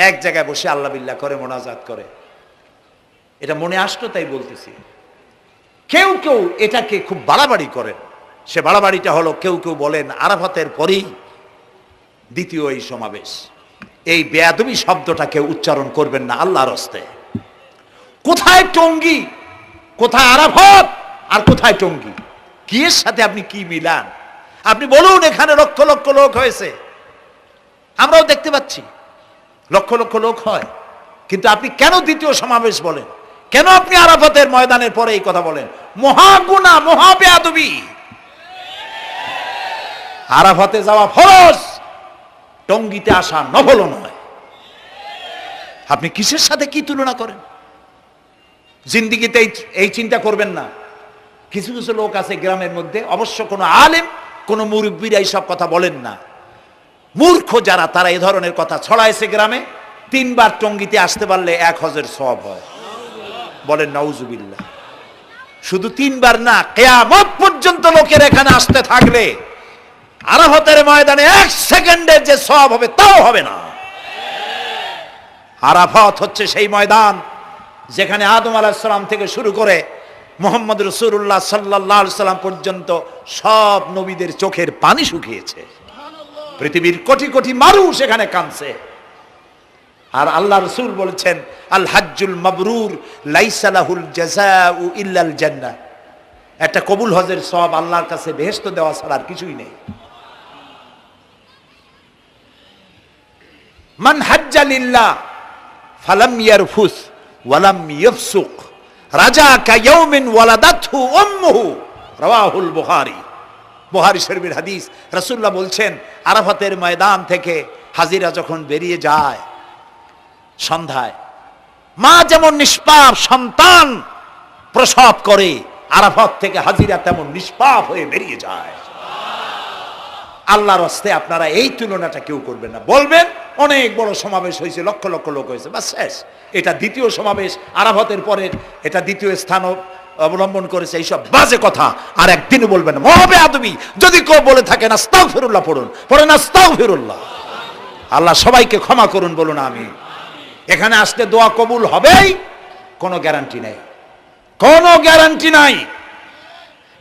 এক জায়গায় বসে আল্লাহ বিল্লাহ করে, মোনাজাত করে। এটা মনে আসলো তাই বলতেছি। কেউ কেউ এটাকে খুব বাড়াবাড়ি করেন। সে বাড়াবাড়িটা হলো, কেউ কেউ বলেন আরাফাতের পরেই দ্বিতীয় এই সমাবেশ। এই বেয়াদবি শব্দটাকে উচ্চারণ করবেন না আল্লাহর হস্তে। কোথায় টঙ্গী, কোথায় আরাফাত, আর কোথায় টঙ্গী? কি এর সাথে আপনি কি মিলান? আপনি বলুন, এখানে লক্ষ লক্ষ লোক হয়েছে, আমরাও দেখতে পাচ্ছি লক্ষ লক্ষ লোক হয়, কিন্তু আপনি কেন দ্বিতীয় সমাবেশ বলেন? কেন আপনি আরাফাতের ময়দানের পরে এই কথা বলেন? মহাগুনা, মহাবেয়াদবি। আরাফাতে যাওয়া ফরজ, টঙ্গীতে আসা নফল নয়। আপনি কিসের সাথে কি তুলনা করেন? জিন্দিগিতে এই চিন্তা করবেন না। কিছু কিছু লোক আছে গ্রামের মধ্যে, অবশ্য কোনো আলেম, কোনো মুরব্বীরা এইসব কথা বলেন না, মূর্খ যারা, তারা এই ধরনের কথা ছড়াইছে গ্রামে। 3 বার টঙ্গীতে আসতে পারলে 1 হজের সওয়াব হয়। বলেন নাউজুবিল্লাহ। শুধু 3 বার না, কিয়ামত পর্যন্ত লোকের এখানে আসতে থাকলে আরাফাতের ময়দানে 1 সেকেন্ডের যে সওয়াব হবে তাও হবে না। আরাফাত হচ্ছে সেই ময়দান যেখানে আদম আলাইহিস সালাম থেকে শুরু করে মুহাম্মদ রাসূলুল্লাহ সাল্লাল্লাহু আলাইহি সাল্লাম পর্যন্ত সব নবীদের চোখের পানি শুকিয়েছে। পৃথিবীর কোটি কোটি মানুষ এখানে কাঁদছে। আর আল্লাহ রাসূল বলেছেন, আল হাজ্জুল মাবরুর লাইসা লাহুল জাযাউ ইল্লাল জান্নাহ। একটা কবুল হজের সওয়াব আল্লাহর কাছে বেহেশত দেওয়া ছাড়া আর কিছুই নেই। মান হাজ্জা লিল্লাহ ফালাম ইয়ারফুস ওয়ালাম ইয়াফসুক রাজা কায়াউমিন ওয়ালাদাতহু উম্মুহু, রাওয়াহুল বুখারী। বুখারী শরীফের হাদিস। রাসূলুল্লাহ বলছেন, আরাফাতের ময়দান থেকে হাজিরা যখন বেরিয়ে যায় সন্ধ্যায়, মা যেমন নিষ্পাপ সন্তান প্রসব করে, আরাফাত থেকে হাজিরা তেমন নিষ্পাপ হয়ে বেরিয়ে যায়। আল্লাহর হস্তে আপনারা এই তুলনাটা কেউ করবেন না। বলবেন অনেক বড় সমাবেশ হয়েছে, লক্ষ লক্ষ লোক হয়েছে, বাস শেষ। এটা দ্বিতীয় সমাবেশ, আরাফাতের পরের এটা দ্বিতীয় স্থান অবলম্বন করেছে। এইসব বাজে কথা আর একদিনও বলবেন না। মহাবেয়াদবি যদি কেউ বলে থাকেন, আস্তাগফিরুল্লাহ পড়েন আস্তাগফিরুল্লাহ। আল্লাহ সবাইকে ক্ষমা করুন, বলুন আমিন। এখানে আসলে দোয়া কবুল হবেই, কোনো গ্যারান্টি নেই, কোনো গ্যারান্টি নাই।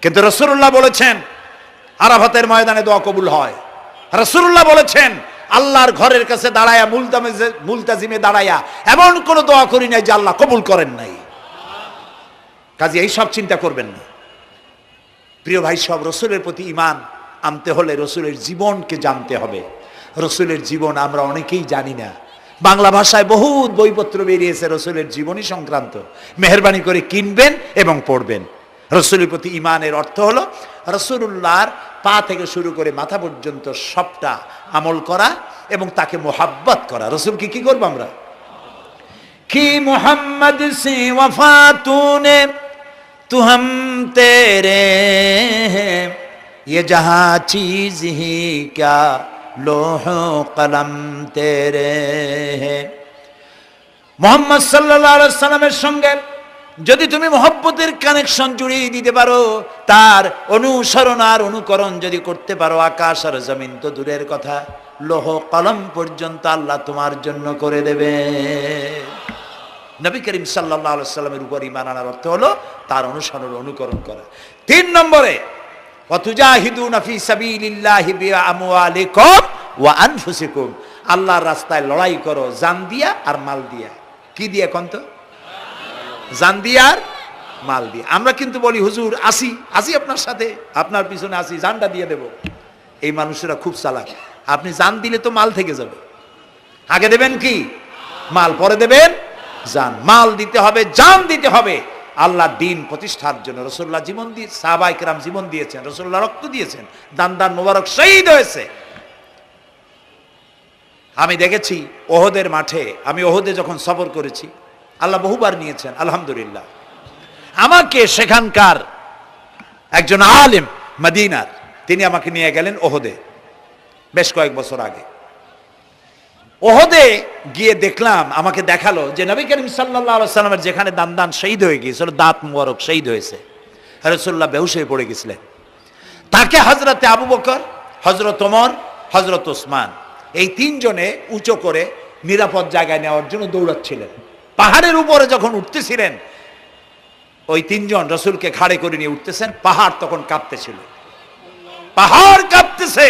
কিন্তু রাসূলুল্লাহ বলেছেন আরাফাতের ময়দানে দোয়া কবুল হয়। রাসূলুল্লাহ বলেছেন, আল্লাহর ঘরের কাছে দাঁড়ায়া, মুলতাজিমে দাঁড়ায়া এমন কোন দোয়া করি নাই যে আল্লাহ কবুল করেন নাই। কাজে এই সব চিন্তা করবেন না। প্রিয় ভাই সব, রসুলের প্রতি ঈমান আনতে হলে রসুলের জীবনকে জানতে হবে। রসুলের জীবন আমরা অনেকেই জানি না। বাংলা ভাষায় বহুত বইপত্র বেরিয়েছে রসুলের জীবনী সংক্রান্ত। মেহেরবানি করে কিনবেন এবং পড়বেন। রসুলের প্রতি ঈমানের অর্থ হলো রাসূলুল্লাহর পা থেকে শুরু করে মাথা পর্যন্ত সবটা আমল করা এবং তাকে মোহাব্বত করা। রসুলকে কি করবো আমরা? কি মোহাম্মদ সে ওয়াফা তূনে তু হাম তেরে ये जहां चीज ही क्या लोह कलम तेरे है। মোহাম্মদ সাল্লাল্লাহু আলাইহি সাল্লামের সঙ্গে যদি তুমি মহব্বতের কানেকশন জুড়িয়ে দিতে পারো, তার অনুসরণ আর অনুকরণ যদি করতে পারো, আকাশ আর জমিন তো দূরের কথা, লোহ কলম পর্যন্ত আল্লাহ তোমার জন্য করে দেবে। নবী করিম সাল্লাল্লাহু আলাইহি সাল্লামের উপর ঈমান আনার অর্থ হলো তার অনুসরণ অনুকরণ করা। 3 নম্বরে ওয়াতুজাহিদুনা ফি সাবিলিল্লাহি বিআমওয়ালিকুম ওয়া আনফুসিকুম, আল্লাহর রাস্তায় লড়াই করো জান দিয়া আর মাল দিয়া। কি দিয়ে কোন তো? জান দিয়া আর মাল দিয়ে। আমরা কিন্তু বলি হুজুর আসি আসি আপনার সাথে, আপনার পিছনে আসি, জানটা দিয়ে দেব। এই মানুষেরা খুব চালাক। আপনি জান দিলে তো মাল থেকে যাবে। আগে দেবেন কি? মাল, পরে দেবেন জান। মাল দিতে হবে, জান দিতে হবে আল্লাহর দ্বীন প্রতিষ্ঠার জন্য। রাসূলুল্লাহ জীবন দিয়ে, সাহাবায়ে কেরাম জীবন দিয়েছেন, রাসূলুল্লাহ রক্ত দিয়েছেন, দান দান মোবারক শহীদ হয়েছে। আমি দেখেছি ওহদের মাঠে, আমি ওহদে যখন সফর করেছি, আল্লাহ বহুবার নিয়েছেন আলহামদুলিল্লাহ। আমাকে সেখানকার একজন আলেম মদিনার, তিনি আমাকে নিয়ে গেলেন ওহদে বেশ কয়েক বছর আগে। ওহদে গিয়ে দেখলাম, আমাকে দেখালো যে নবী করিম সাল্লাল্লাহু আলাইহি সাল্লামের যেখানে দান শহীদ হয়ে গিয়েছিল, দাঁত মুবারক শহীদ হয়েছে, রাসূলুল্লাহ বেহুশ হয়ে পড়ে গেছিলেন। তাকে হযরতে আবু বকর, হযরত ওমর, হযরত ওসমান এই 3 জনে উঁচু করে নিরাপদ জায়গায় নেওয়ার জন্য দৌড়াচ্ছিলেন। পাহাড়ের উপরে যখন উঠতেছিলেন, ওই 3 জন রাসূলকে ঘাড়ে করে নিয়ে উঠতেছেন। পাহাড় তখন কাঁপতেছিল, পাহাড় কাঁপতেছে,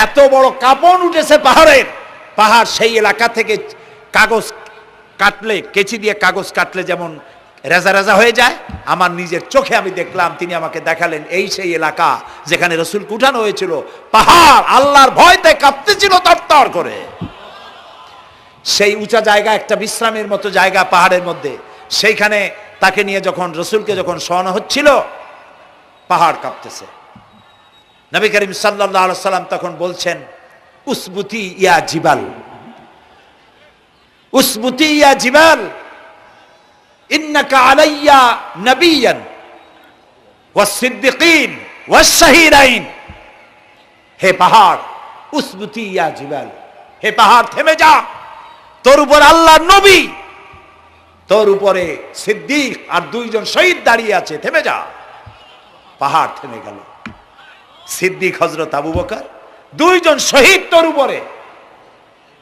এত বড় কাঁপন উঠেছে পাহাড়ের। পাহাড় সেই এলাকা থেকে কাগজ কাটলে, কেচি দিয়ে কাগজ কাটলে যেমন রেজা রেজা হয়ে যায়, আমার নিজের চোখে আমি দেখলাম। তিনি আমাকে দেখালেন এই সেই এলাকা যেখানে রাসূলকে উঠানো হয়েছিল। পাহাড় আল্লাহর ভয়তে কাঁপতেছিল তরতর করে। সেই উঁচা জায়গা, একটা বিশ্রামের মতো জায়গা পাহাড়ের মধ্যে, সেইখানে তাকে নিয়ে যখন রাসূলকে যখন শোয়ানো হচ্ছিল, পাহাড় কাঁপতেছে। নবী করিম সাল্লাল্লাহু আলাইহি সাল্লাম তখন বলছেন, উসবুতি ইয়া জিবাল, উসবুতি ইয়া জিবাল, ইন্নাকা আলাইয়া নবিয়ান ওয়াস সিদ্দিকিন ওয়াস শাহীদাইন। হে পাহাড়, উসবুতি ইয়া জিবাল, হে পাহাড় থেমে যা, তোর উপর আল্লাহর নবী, তোর উপরে সিদ্দিক আর 2 জন শহীদ দাঁড়িয়ে আছে, থেমে যা। পাহাড় থেমে গেল। সিদ্দিক হযরত আবু বকর, 2 জন শহীদ তোর উপরে,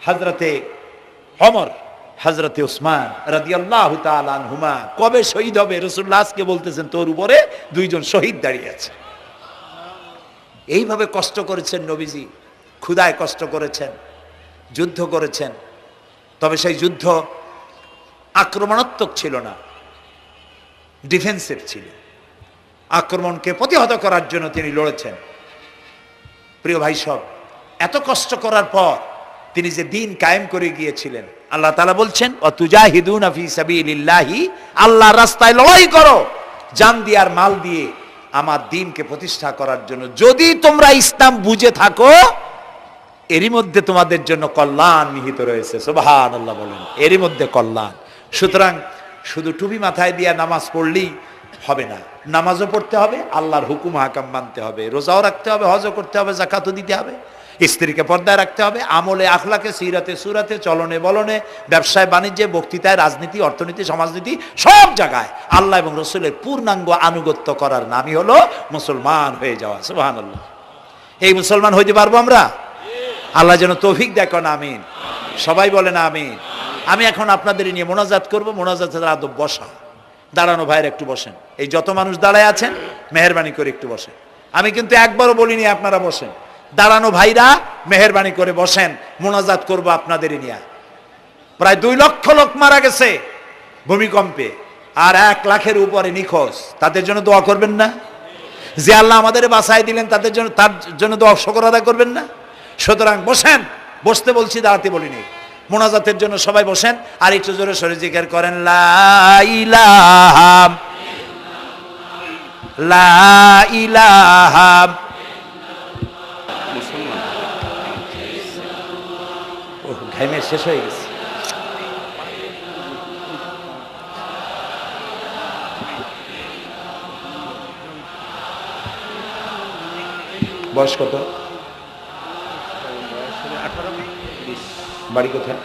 হযরতে ওমর, হযরতে ওসমান রাদিয়াল্লাহু তাআলা আনহুমা। কবে শহীদ হবে? রাসূলুল্লাহ আজকে বলতেছেন তোর উপরে 2 জন শহীদ দাঁড়িয়ে আছে। এইভাবে কষ্ট করেছেন নবীজি, ক্ষুধায় কষ্ট করেছেন, যুদ্ধ করেছেন। তবে সেই যুদ্ধ আক্রমণাত্মক ছিল না, ডিফেন্সিভ ছিল। আক্রমণকে প্রতিহত করার জন্য তিনি লড়েছেন। প্রিয় ভাই সব, এত কষ্ট করার পর তিনি যে দ্বীন কায়েম করে গিয়েছিলেন, আল্লাহ তাআলা বলছেন ওয়াতুজাহিদুনা ফি সাবিলিল্লাহি, আল্লাহর রাস্তায় লড়াই করো জান দিয়ে আর মাল দিয়ে আমার দ্বীনকে প্রতিষ্ঠা করার জন্য। যদি তোমরা ইসলাম বুঝে থাকো, এরই মধ্যে তোমাদের জন্য কল্যাণ নিহিত রয়েছে। সুবহানাল্লাহ বলেন, এরই মধ্যে কল্যাণ। সুতরাং শুধু টুপি মাথায় দিয়ে নামাজ পড়লেই হবে না, নামাজও পড়তে হবে, আল্লাহর হুকুম হাকাম মানতে হবে, রোজাও রাখতে হবে, হজও করতে হবে, যাকাতও দিতে হবে, স্ত্রীকে পর্দায় রাখতে হবে, আমলে আখলাকে, সিরাতে সুরাতে, চলনে বলনে, ব্যবসায় বাণিজ্যে, বক্তৃতায়, রাজনীতি, অর্থনীতি, সমাজনীতি, সব জায়গায় আল্লাহ এবং রসুলের পূর্ণাঙ্গ আনুগত্য করার নামই হলো মুসলমান হয়ে যাওয়া। সুবহানাল্লাহ। এই মুসলমান হইতে পারবো আমরা? আল্লাহ যেন তৌফিক দেয়, কোন আমিন। সবাই বলেন আমিন। আমি এখন আপনাদের নিয়ে মোনাজাত করব। মোনাজাতের আদব বসা, দাঁড়ানো ভাইয়ের একটু বসেন। এই যত মানুষ দাঁড়ায় আছেন মেহেরবানি করে একটু বসেন। আমি কিন্তু একবারও বলিনি আপনারা বসেন। দাঁড়ানো ভাইরা মেহেরবানি করে বসেন, মোনাজাত করব আপনাদের নিয়ে। প্রায় 2 লক্ষ লোক মারা গেছে ভূমিকম্পে, আর 1 লাখের উপরে নিখোঁজ। তাদের জন্য দোয়া করবেন না? যে আল্লাহ আমাদের বাঁচাই দিলেন তাদের জন্য, তার জন্য দোয়া শুকর আদায় করবেন না? সুতরাং বসেন, বসতে বলছি, দাঁড়াতে বলিনি। মোনাজাতের জন্য সবাই বসেন, আর একটু জোরে সরে জিকির করেন লা ইলাহা লা ইলাহা ঘাইমে শেষ হয়ে গেছে। বয়স কত? বাড়ি কোথায়?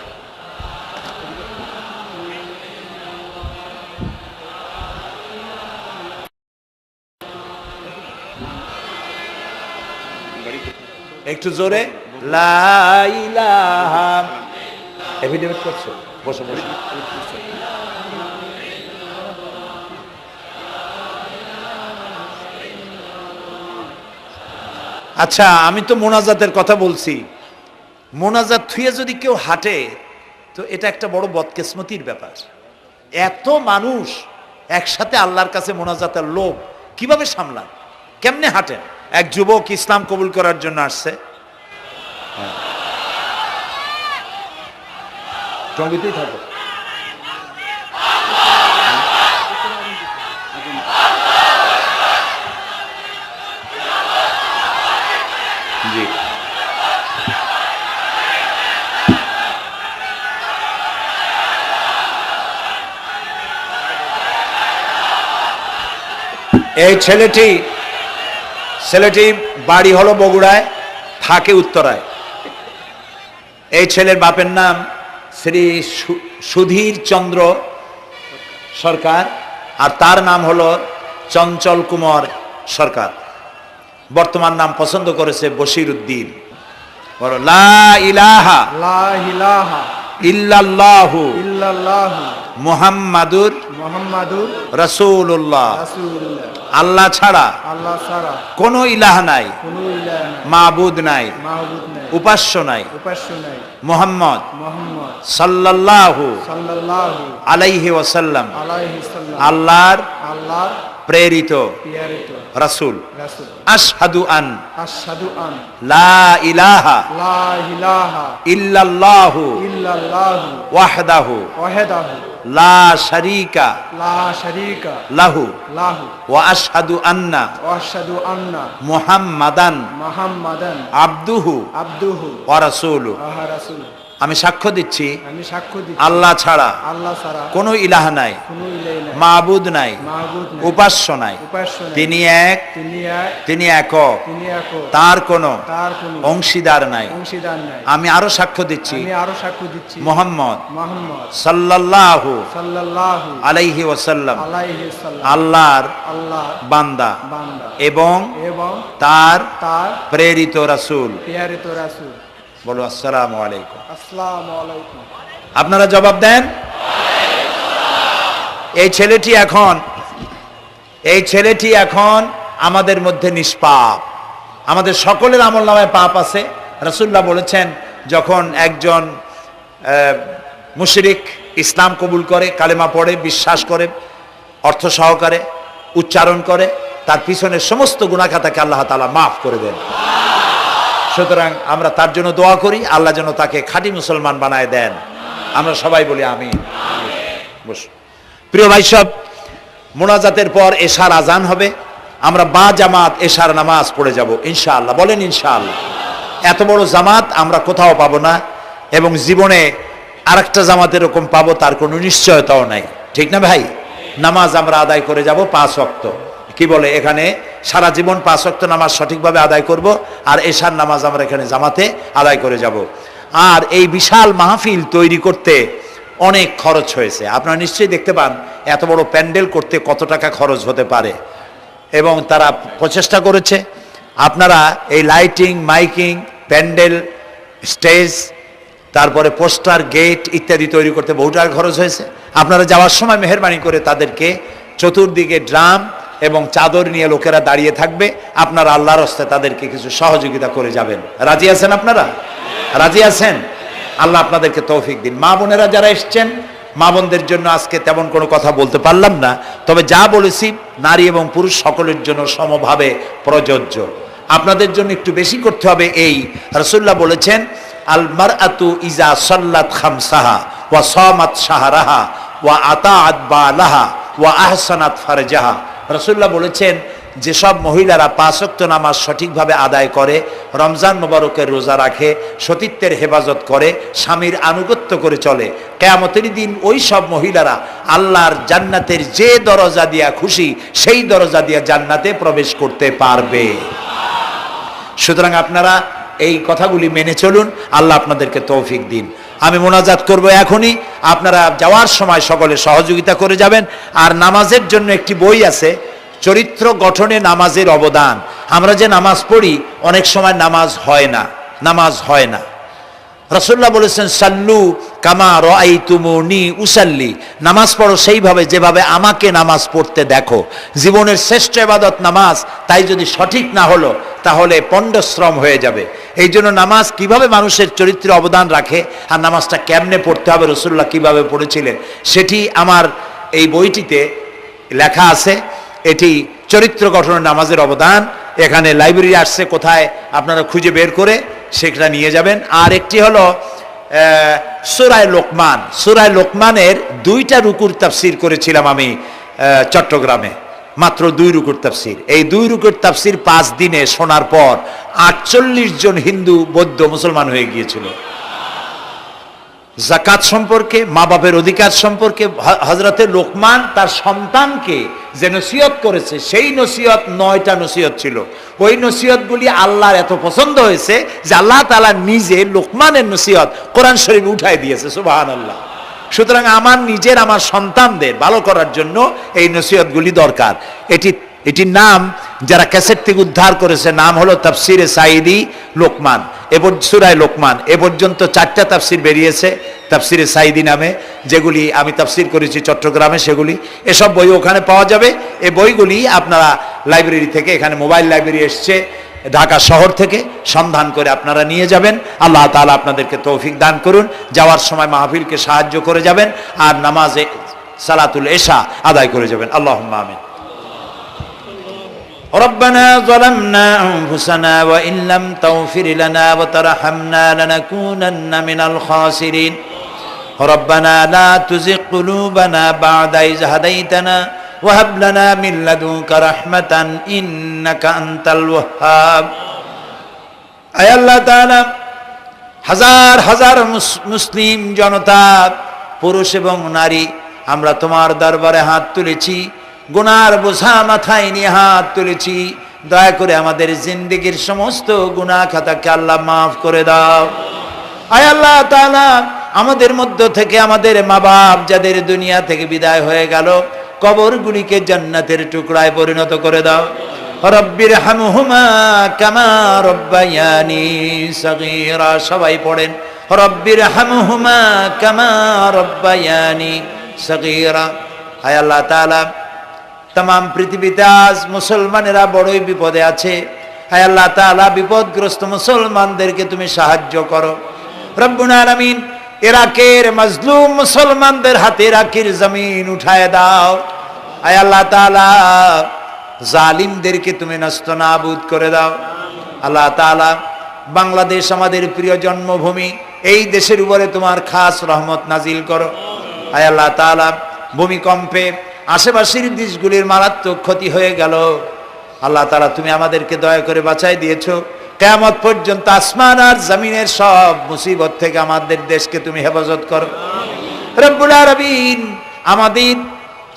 একটু জোরে। লা ইলাহা। এফিডেভিট করছো? বসো বসো। আচ্ছা, আমি তো মোনাজাতের কথা বলছি। মোনাজাত থুয়ে যদি কেউ হাঁটে তো এটা একটা বড় বদকিসমতির ব্যাপার। এত মানুষ একসাথে আল্লাহর কাছে মোনাজাতের লোভ কিভাবে সামলান? কেমনে হাঁটেন? এক যুবক ইসলাম কবুল করার জন্য আসছে। টঙ্গিতেই থাকো। জি, এই ছেলেটি বাড়ি হলো বগুড়ায়, থাকে উত্তরায়। এই ছেলের বাপের নাম শ্রী সুধীর চন্দ্র সরকার, আর তার নাম হলো চঞ্চল কুমার সরকার। বর্তমান নাম পছন্দ করেছে বশির উদ্দিন। বলো লা ইলাহা ইল্লাল্লাহু মুহাম্মাদুর রাসূলুল্লাহ। আল্লাহ ছাড়া কোনো ইলাহ নাই, মাবুদ নাই, উপাস্য নাই। মুহাম্মদ সাল্লাল্লাহু আলাইহি ওয়াসাল্লাম আল্লাহর প্রেরিত রাসূল। আশহাদু আন লা ইলাহা ইল্লাল্লাহু ওয়াহদাহু লা শারীকা লাহু ওয়া আশহাদু আন্না মুহাম্মাদান আবদুহু ওয়া রাসূলুহু। আমি সাক্ষ্য দিচ্ছি আল্লাহ ছাড়া কোনো ইলাহ নাই, মাবুদ নাই, উপাস্য নাই। তিনি এক, তিনি একক, তার কোনো অংশীদার নাই। আমি আরো সাক্ষ্য দিচ্ছি মুহাম্মদ সাল্লাল্লাহু আলাইহি ওয়াসাল্লাম আল্লাহর বান্দা এবং তার প্রেরিত রাসূল। বলো আসসালামু আলাইকুম। আপনারা জবাব দেন। এই ছেলেটি এখন আমাদের মধ্যে নিষ্পাপ। আমাদের সকলের আমলনামায় পাপ আছে। রাসূলুল্লাহ বলেছেন, যখন একজন মুশরিক ইসলাম কবুল করে, কালেমা পড়ে, বিশ্বাস করে, অর্থ সহকারে উচ্চারণ করে, তার পিছনের সমস্ত গুনাহ খাতাকে আল্লাহ তাআলা মাফ করে দেন। সুতরাং আমরা তার জন্য দোয়া করি, আল্লাহ যেন তাকে খাঁটি মুসলমান বানায় দেন। আমরা সবাই বলি আমিন। প্রিয় ভাই সব, মোনাজাতের পর এশার আজান হবে। আমরা বা জামাত এশার নামাজ পড়ে যাব ইনশাআল্লাহ। বলেন ইনশাআল্লাহ। এত বড় জামাত আমরা কোথাও পাবো না, এবং জীবনে আরেকটা জামাত এরকম পাবো তার কোনো নিশ্চয়তাও নাই। ঠিক না ভাই? নামাজ আমরা আদায় করে যাব 5 ওয়াক্ত। কি বলে, এখানে সারা জীবন 5 ওয়াক্ত নামাজ সঠিকভাবে আদায় করব, আর এশার নামাজ আমরা এখানে জামাতে আদায় করে যাব। আর এই বিশাল মাহফিল তৈরি করতে অনেক খরচ হয়েছে। আপনারা নিশ্চয়ই দেখতে পান এত বড় প্যান্ডেল করতে কত টাকা খরচ হতে পারে, এবং তারা প্রচেষ্টা করেছে। আপনারা এই লাইটিং, মাইকিং, প্যান্ডেল, স্টেজ, তারপরে পোস্টার, গেট ইত্যাদি তৈরি করতে বহু টাকা খরচ হয়েছে। আপনারা যাওয়ার সময় মেহেরবানি করে তাদেরকে চতুর্দিকে ড্রাম এবং চাদর নিয়ে লোকেরা দাঁড়িয়ে থাকবে। আপনারা আল্লাহর হস্তে তাদেরকে কিছু সহযোগিতা করে যাবেন। রাজি আছেন? আপনারা রাজি আছেন? আল্লাহ আপনাদেরকে তৌফিক দিন। মা বোনেরা যারা এসছেন, মা বোনদের জন্য আজকে তেমন কোনো কথা বলতে পারলাম না, তবে যা বলেছি নারী এবং পুরুষ সকলের জন্য সমভাবে প্রযোজ্য। আপনাদের জন্য একটু বেশি করতে হবে। এই রাসূলুল্লাহ বলেছেন, আল মারআতু ইজা সাল্লাত খামসাহা ওয়া সামাত শাহরাহা ওয়া আতাআত বালাহা ওয়া আহসানাত ফারজাহা। রাসূলুল্লাহ বলেছেন, যেসব মহিলারা 5 ওয়াক্ত নামাজ সঠিকভাবে আদায় করে, রমজান মোবারকের রোজা রাখে, সতীত্বের হেফাজত করে, স্বামীর আনুগত্য করে চলে, কিয়ামতের দিন ওই সব মহিলারা আল্লাহর জান্নাতের যে দরজা দিয়া খুশি সেই দরজা দিয়া জান্নাতে প্রবেশ করতে পারবে। সুতরাং আপনারা এই কথাগুলি মেনে চলুন, আল্লাহ আপনাদেরকে তৌফিক দিন। আমি মোনাজাত করব এখনই, আপনারা যাওয়ার সময় সকলে সহযোগিতা করে যাবেন। আর নামাজের জন্য একটি বই আছে, চরিত্র গঠনে নামাজের অবদান। আমরা যে নামাজ পড়ি অনেক সময় নামাজ হয় না। রাসূলুল্লাহ বলেছেন, সাল্লু কামা রাআইতুমুনি উসাল্লি, নামাজ পড়ো সেইভাবে যেভাবে আমাকে নামাজ পড়তে দেখো। জীবনের শ্রেষ্ঠ ইবাদত নামাজ, তাই যদি সঠিক না হলো তাহলে পণ্ডশ্রম হয়ে যাবে। এই জন্য নামাজ কিভাবে মানুষের চরিত্রে অবদান রাখে আর নামাজটা কেমনে পড়তে হবে, রাসূলুল্লাহ কিভাবে পড়েছিলেন, সেটি আমার এই বইটিতে লেখা আছে। এটি চরিত্র গঠনের নামাজের অবদান। এখানে লাইব্রেরি আসছে, কোথায় আপনারা খুঁজে বের করে সেটা নিয়ে যাবেন। আর একটি হলো সূরা লোকমানের 2টা রুকুর তাফসির করেছিলাম আমি চট্টগ্রামে, মাত্র 2 রুকুর তাফসির। এই 2 রুকুর তাফসির 5 দিনে শোনার পর 48 জন হিন্দু বৌদ্ধ মুসলমান হয়ে গিয়েছিল। যাকাত সম্পর্কে, মা বাপের অধিকার সম্পর্কে হযরতে লোকমান তার সন্তানকে যে নসিহত করেছে, সেই নসিহত 9টা নসিহত ছিল। ওই নসিহতগুলি আল্লাহর এত পছন্দ হয়েছে যে আল্লাহ তাআলা নিজে লোকমানের নসিহত কোরআন শরীফে উঠায় দিয়েছে। সুবহানাল্লাহ। সুতরাং আমার সন্তানদের ভালো করার জন্য এই নসিহতগুলি দরকার। এটির নাম যারা ক্যাসেট থেকে উদ্ধার করেছে, নাম হলো তাফসিরে সাঈদী লোকমান, সূরা লোকমান। এ পর্যন্ত 4টা তাফসির বেরিয়েছে তাফসিরে সাঈদী নামে, যেগুলি আমি তাফসির করেছি চট্টগ্রামে, সেগুলি এসব বই ওখানে পাওয়া যাবে। এই বইগুলি আপনারা লাইব্রেরি থেকে, এখানে মোবাইল লাইব্রেরি এসছে ঢাকা শহর থেকে, সন্ধান করে আপনারা নিয়ে যাবেন। আল্লাহ তাআলা আপনাদেরকে তৌফিক দান করুন। যাওয়ার সময় মাহফিলকে সাহায্য করে যাবেন, আর নামাজে সালাতুল ইশা আদায় করে যাবেন। আল্লাহুম্মা আমিন। ربنا ظلمنا أنفسنا وإن لم تغفر لنا وترحمنا لنكونن من الخاسرين ربنا لا تزغ قلوبنا بعد إذ هديتنا وهب لنا من لدنك رحمة إنك أنت الوهاب أي الله تعالى হাজার হাজার মুসলিম জনতা, পুরুষ এবং নারী, আমরা তোমার দরবারে হাত তুলেছি, গুনার বোঝা মাথায় নিয়ে হাত তুলেছি। দয়া করে আমাদের জিন্দেগীর সমস্ত গুনাহ খাতাকে আল্লাহ মাফ করে দাও। আয় আল্লাহ তাআলা, আমাদের মধ্য থেকে আমাদের মা বাপ যাদের দুনিয়া থেকে বিদায় হয়ে গেল, কবরগুলিকে জান্নাতের টুকরায় পরিণত করে দাও। রব্বির হামহুমা কামা রব্বায়ানি সগীরা। সবাই পড়েন, রব্বির হামহুমা কামা রব্বায়ানি সগীরা। আয় আল্লাহ তাআলা, तमाम পৃথিবীতে আজ মুসলমানেরা বড়ই বিপদে আছে। হায় আল্লাহ তাআলা, বিপদগ্রস্ত মুসলমানদেরকে তুমি সাহায্য করো। রব্বুল আলামিন, ইরাকের মাজলুম মুসলমানদের হাতে ইরাকের জমিন উঠায় দাও। হায় আল্লাহ তাআলা, জালিমদেরকে তুমি নস্তনাবুদ করে দাও। আল্লাহ তাআলা, বাংলাদেশ আমাদের প্রিয় জন্মভূমি, এই দেশের উপরে তোমার খাস রহমত নাজিল করো। হায় আল্লাহ তাআলা, ভূমিকম্পে আশেপাশের দেশগুলির মারাত্মক ক্ষতি হয়ে গেল। আল্লাহ তাআলা, তুমি আমাদেরকে দয়া করে বাঁচাই দিয়েছো। কিয়ামত পর্যন্ত আসমান আর জমিনের সব মুসিবত থেকে আমাদের দেশকে তুমি হেফাজত করো। রব্বুল আলামিন, আমাদের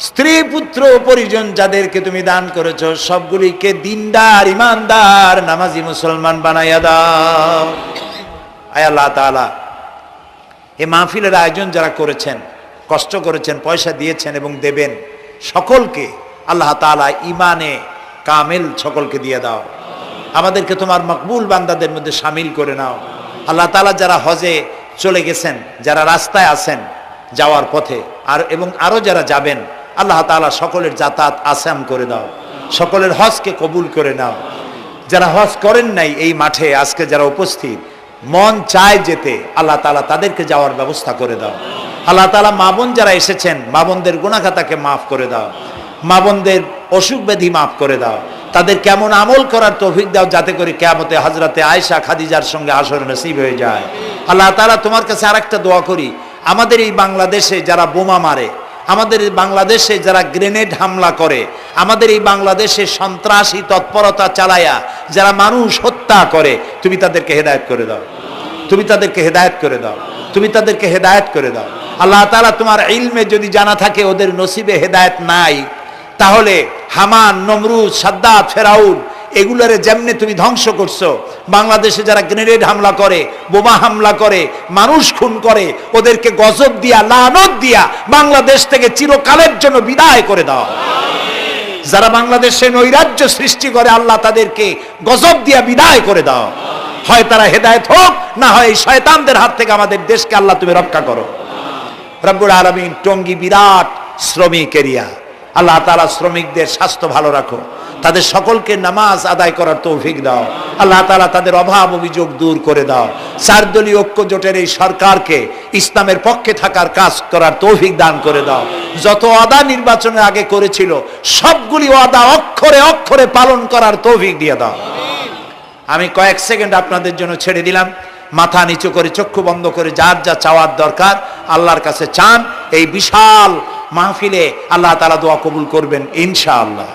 স্ত্রী পুত্র পরিজন যাদেরকে তুমি দান করেছো, সবগুলিকে দিনদার, ইমানদার, নামাজি মুসলমান বানাইয়া দাও। আয় আল্লাহ তাআলা, এই মাহফিলের আয়োজন যারা করেছেন, কষ্ট করেছেন, পয়সা দিয়েছেন এবং দেবেন, সকলকে আল্লাহ তাআলা ইমানে কামেল সকলকে দিয়ে দাও। আমাদেরকে তোমার মকবুল বান্দাদের মধ্যে শামিল করে নাও। আল্লাহ তাআলা, যারা হজে চলে গেছেন, যারা রাস্তায় আছেন যাওয়ার পথে, এবং আরো যারা যাবেন, আল্লাহ তাআলা সকলের যাতায়াত আসান করে দাও, সকলের হজকে কবুল করে নাও। যারা হজ করেন নাই, এই মাঠে আজকে যারা উপস্থিত, মন চায় যেতে, আল্লাহ তাআলা তাদেরকে যাওয়ার ব্যবস্থা করে দাও। আল্লাহ তাআলা, মা বোন যারা এসেছেন, মা বোনদের গুনাহ খাতাকে মাফ করে দাও, মা বোনদের অসুখ ব্যাধি মাফ করে দাও, তাদের কেমন আমল করার তৌফিক দাও, যাতে করে কিয়ামতে হযরতে আয়েশা খাদিজার সঙ্গে হাসর নসিব হয়ে যায়। আল্লাহ তাআলা, তোমার কাছে আরেকটা দোয়া করি, আমাদের এই বাংলাদেশে যারা বোমা মারে, আমাদের বাংলাদেশে যারা গ্রেনেড হামলা করে, আমাদের এই বাংলাদেশে সন্ত্রাসী তৎপরতা চালায়া যারা মানুষ হত্যা করে, তুমি তাদেরকে হেদায়েত করে দাও, তুমি তাদেরকে হেদায়েত করে দাও, তুমি তাদেরকে হেদায়েত করে দাও। আল্লাহ তাআলা তোমার ইলমে যদি জানা থাকে ওদের নসিবে হেদায়েত নাই, তাহলে হামান, নমরুদ, সাদ্দাত, ফেরাউন এগুলারে যেমনে তুমি ধ্বংস করছো, বাংলাদেশে যারা গ্রেনেড হামলা করে, বোমা হামলা করে, মানুষ খুন করে, ওদেরকে গজব দিয়া, লানত দিয়া বাংলাদেশ থেকে চিরকালের জন্য বিদায় করে দাও। যারা বাংলাদেশে নৈরাজ্য সৃষ্টি করে, আল্লাহ তাদেরকে গজব দিয়া বিদায় করে দাও। হয় তারা হেদায়েত হোক, না হয় এই শয়তানদের হাত থেকে আমাদের দেশকে আল্লাহ তুমি রক্ষা করো। রব্বুল আলামিন, টঙ্গী বিরাট শ্রমিক এরিয়া, আল্লাহ তাআলা শ্রমিকদের স্বাস্থ্য ভালো রাখো, তাদের সকলকে নামাজ আদায় করার তৌফিক দাও। আল্লাহ তাআলা তাদের অভাব অভিযোগ দূর করে দাও। 4 দলীয় ঐক্য জোটের এই সরকারকে ইসলামের পক্ষে থাকার কাজ করার তৌফিক দান করে দাও। যত ওয়াদা নির্বাচনের আগে করেছিল সবগুলি ওয়াদা অক্ষরে অক্ষরে পালন করার তৌফিক দিয়ে দাও। আমি কয়েক সেকেন্ড আপনাদের জন্য ছেড়ে দিলাম। মাথা নিচু করে, চক্ষু বন্ধ করে যার যা চাওয়ার দরকার আল্লাহর কাছে চান। এই বিশাল মাহফিলে আল্লাহ তাআলা দোয়া কবুল করবেন ইনশাআল্লাহ।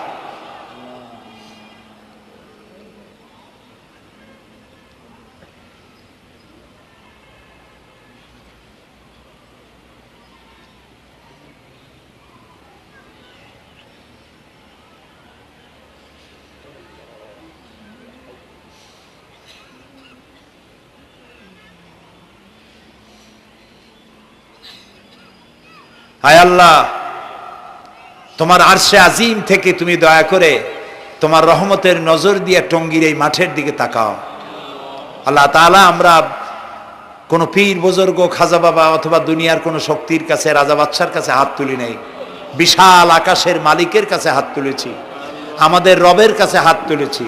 হায় আল্লাহ, তোমার আরশে আজিম থেকে তুমি দয়া করে তোমার রহমতের নজর দিয়ে টঙ্গীর এই মাঠের দিকে তাকাও। আল্লাহ তাআলা, আমরা কোনো পীর বুজুর্গ, খাজা বাবা অথবা দুনিয়ার কোনো শক্তির কাছে, রাজা বাদশার কাছে হাত তুলি নাই, বিশাল আকাশের মালিকের কাছে হাত তুলেছি, আমাদের রবের কাছে হাত তুলেছি।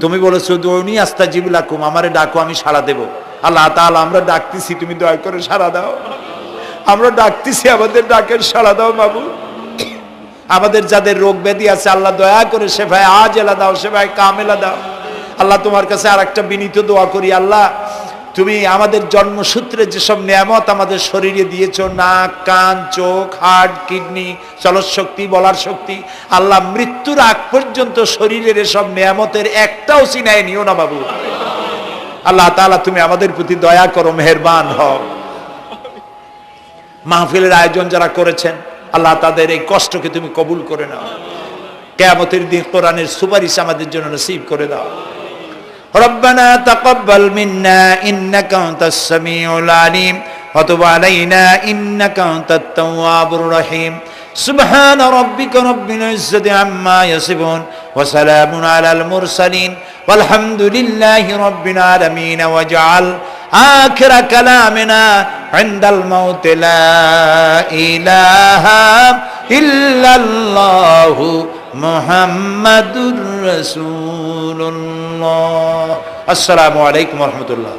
তুমি বলেছো দুনি আস্তাজিবু লাকুম, আমারে ডাকো আমি সাড়া দেব। আল্লাহ তাআলা, আমরা ডাকতেছি, তুমি দয়া করে সাড়া দাও। আমরা ডাকতেছি, আমাদের ডাকের সাড়া দাও মাবুদ। আমাদের যাদের রোগ ব্যাধি আছে আল্লাহ দয়া করে শেফায়ে আজেলা দাও, শেফায়ে কামেলা দাও। আল্লাহ তোমার কাছে আর একটা বিনীত দোয়া করি, আল্লাহ তুমি আমাদের জন্মসূত্রে যেসব নিয়ামত আমাদের শরীরে দিয়েছো, নাক, কান, চোখ, হার্ট, কিডনি, চলৎ শক্তি, বলার শক্তি, আল্লাহ মৃত্যুর আগ পর্যন্ত শরীরের এসব নিয়ামতের একটাও ছিনায় নিও না বাবু। আল্লাহ তাআলা তুমি আমাদের প্রতি দয়া করো, মেহেরবান হও। মাহফিলের আয়োজন যারা করেছেন আল্লাহ তাদের এই কষ্টকে তুমি কবুল করে নাও। কিয়ামতের দিন কোরআনের সুপারিশ আমাদের জন্য নসিব করে দাও। রব্বানা তাকাব্বাল মিন্না ইন্নাকা আনতাস সামিউল আলিম ওয়া তুব আলাইনা ইন্নাকা আনতাত তাওয়াবুর রহিম। সুবহান রাব্বিকা রাব্বিল ইজ্জাতি আম্মা ইয়াসিফুন ওয়া সালামুন আলাল মুরসালিন ওয়ালহামদুলিল্লাহি রাব্বিল আলামিন। ওয়াজআল آخر كلامنا عند الموت لا إله إلا الله محمد رسول الله. السلام عليكم ورحمة الله.